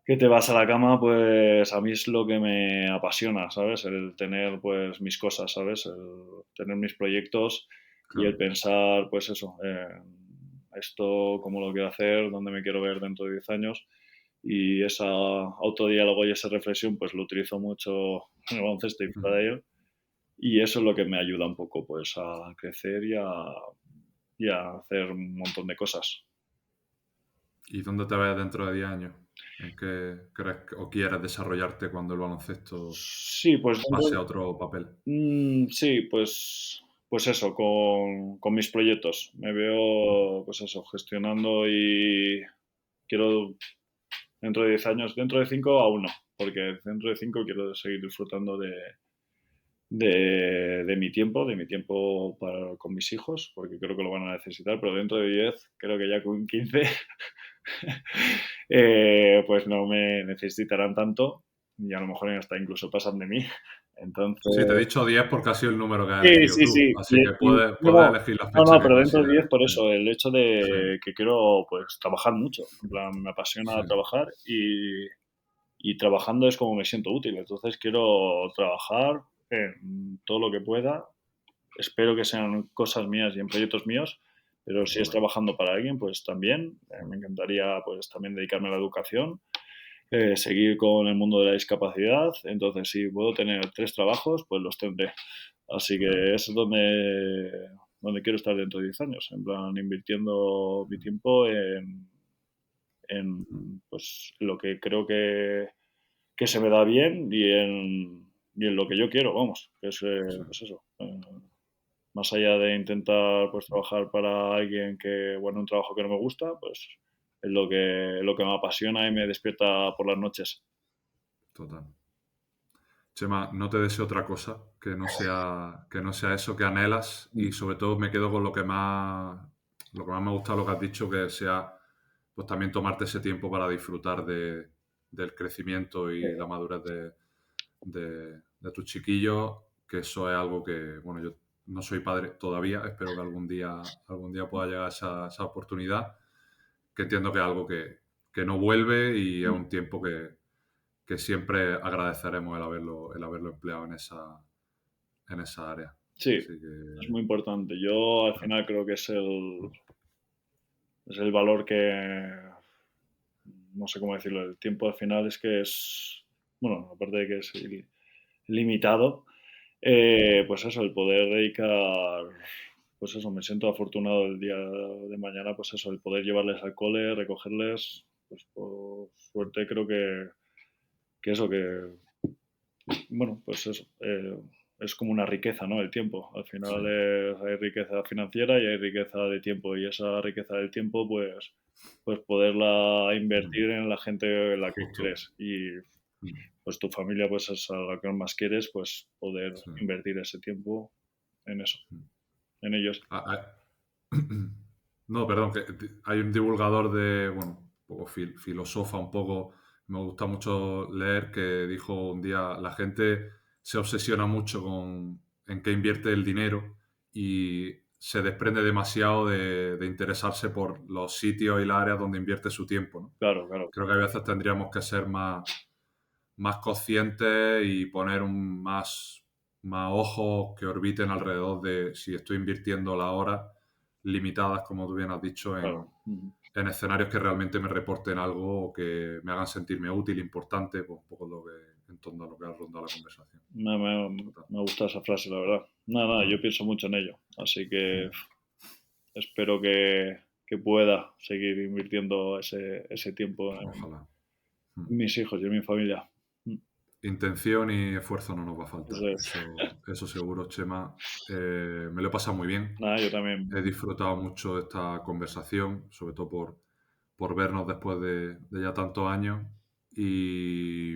te vas a la cama, pues a mí es lo que me apasiona, ¿sabes? El tener pues mis cosas, ¿sabes? El tener mis proyectos y el Claro. pensar pues eso, esto cómo lo quiero hacer, dónde me quiero ver dentro de 10 años y esa autodiálogo y esa reflexión pues lo utilizo mucho en el baloncesto y fuera de ello y eso es lo que me ayuda un poco pues a crecer y a hacer un montón de cosas. ¿Y dónde te ves dentro de 10 años? ¿En qué crees o quieres desarrollarte cuando el baloncesto Sí, pues pase a otro papel? sí, pues eso, con mis proyectos. Me veo, pues eso, gestionando y quiero dentro de 10 años, dentro de 5 aún no, porque dentro de 5 quiero seguir disfrutando de mi tiempo con mis hijos, porque creo que lo van a necesitar, pero dentro de 10, creo que ya con 15, pues no me necesitarán tanto y a lo mejor hasta incluso pasan de mí. Sí, te he Entonces, dicho 10 porque ha sido el número que has sí, elegido sí, tú, sí. así que puedes No, elegir la no, fecha no, que pero dentro de consideres. 10 por Sí, eso, el hecho sí, de que quiero pues trabajar mucho. En plan, me sí, apasiona trabajar y trabajando es como me siento útil. Entonces quiero trabajar en todo lo que pueda. Espero que sean cosas mías y en proyectos míos, pero si es total. trabajando para alguien, pues también. Me encantaría pues también dedicarme a la educación, seguir con el mundo de la discapacidad. Entonces, si puedo tener 3 trabajos, pues los tendré. Así Total. que eso es donde quiero estar dentro de 10 años, en plan, invirtiendo mi tiempo en pues, lo que creo que se me da bien y en lo que yo quiero, vamos, que es Sí, pues eso. Más allá de intentar pues trabajar para alguien que, bueno, un trabajo que no me gusta, pues es lo que me apasiona y me despierta por las noches. total. Chema, no te deseo otra cosa que no sea eso que anhelas y sobre todo me quedo con lo que más me gusta lo que has dicho, que sea pues también tomarte ese tiempo para disfrutar del crecimiento y la madurez de tus chiquillos, que eso es algo que, bueno, yo no soy padre todavía, espero que algún día pueda llegar esa oportunidad, que entiendo que es algo que no vuelve y es un tiempo que siempre agradeceremos el haberlo empleado en esa área. Sí, Así es que, muy importante. Yo al claro, final creo que es el valor que, no sé cómo decirlo, el tiempo al final es que es, bueno, aparte de que es limitado, pues eso, el poder dedicar, pues eso, me siento afortunado el día de mañana, pues eso, el poder llevarles al cole, recogerles, pues por suerte creo que eso, que, bueno, pues eso, es como una riqueza, ¿no? El tiempo. Al sí, final hay riqueza financiera y hay riqueza de tiempo y esa riqueza del tiempo, pues poderla invertir en la gente en la que justo. quieres y pues tu familia pues es a la que más quieres, pues poder Sí. invertir ese tiempo en eso, en ellos. Ah, no, perdón, que hay un divulgador bueno, un poco filosofa, un poco, me gusta mucho leer, que dijo un día, la gente se obsesiona mucho en qué invierte el dinero y se desprende demasiado de interesarse por los sitios y las áreas donde invierte su tiempo, ¿no? Claro, claro. Creo que a veces tendríamos que ser más conscientes y poner más ojos que orbiten alrededor de si estoy invirtiendo las horas limitadas, como tú bien has dicho, Claro. en escenarios que realmente me reporten algo o que me hagan sentirme útil, importante, pues un poco en torno a lo que ha rondado la conversación. Me gusta esa frase, la verdad. Nada, yo pienso mucho en ello. Así que espero que pueda seguir invirtiendo ese tiempo en Ojalá. mis hijos y en mi familia. Intención y esfuerzo no nos va a faltar. Eso es. Eso seguro, Chema. Me lo he pasado muy bien. Nada, yo también. He disfrutado mucho de esta conversación, sobre todo por vernos después de ya tantos años y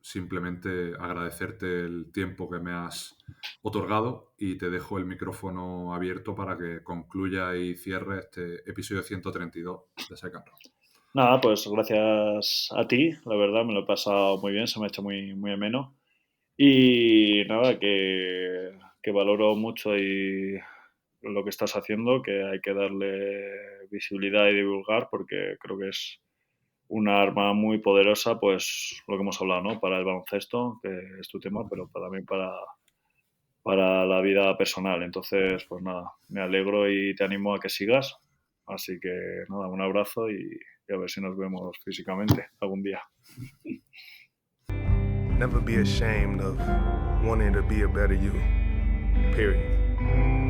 simplemente agradecerte el tiempo que me has otorgado y te dejo el micrófono abierto para que concluya y cierre este episodio 132 de Second Round. Nada, pues gracias a ti, la verdad me lo he pasado muy bien, se me ha hecho muy, muy ameno. Y nada, que valoro mucho y lo que estás haciendo, que hay que darle visibilidad y divulgar porque creo que es una arma muy poderosa, pues lo que hemos hablado, ¿no? Para el baloncesto, que es tu tema, pero también para la vida personal. Entonces, pues nada, me alegro y te animo a que sigas. Así que nada, un abrazo y a ver si nos vemos físicamente algún día. Never be ashamed of wanting to be a better you. Period.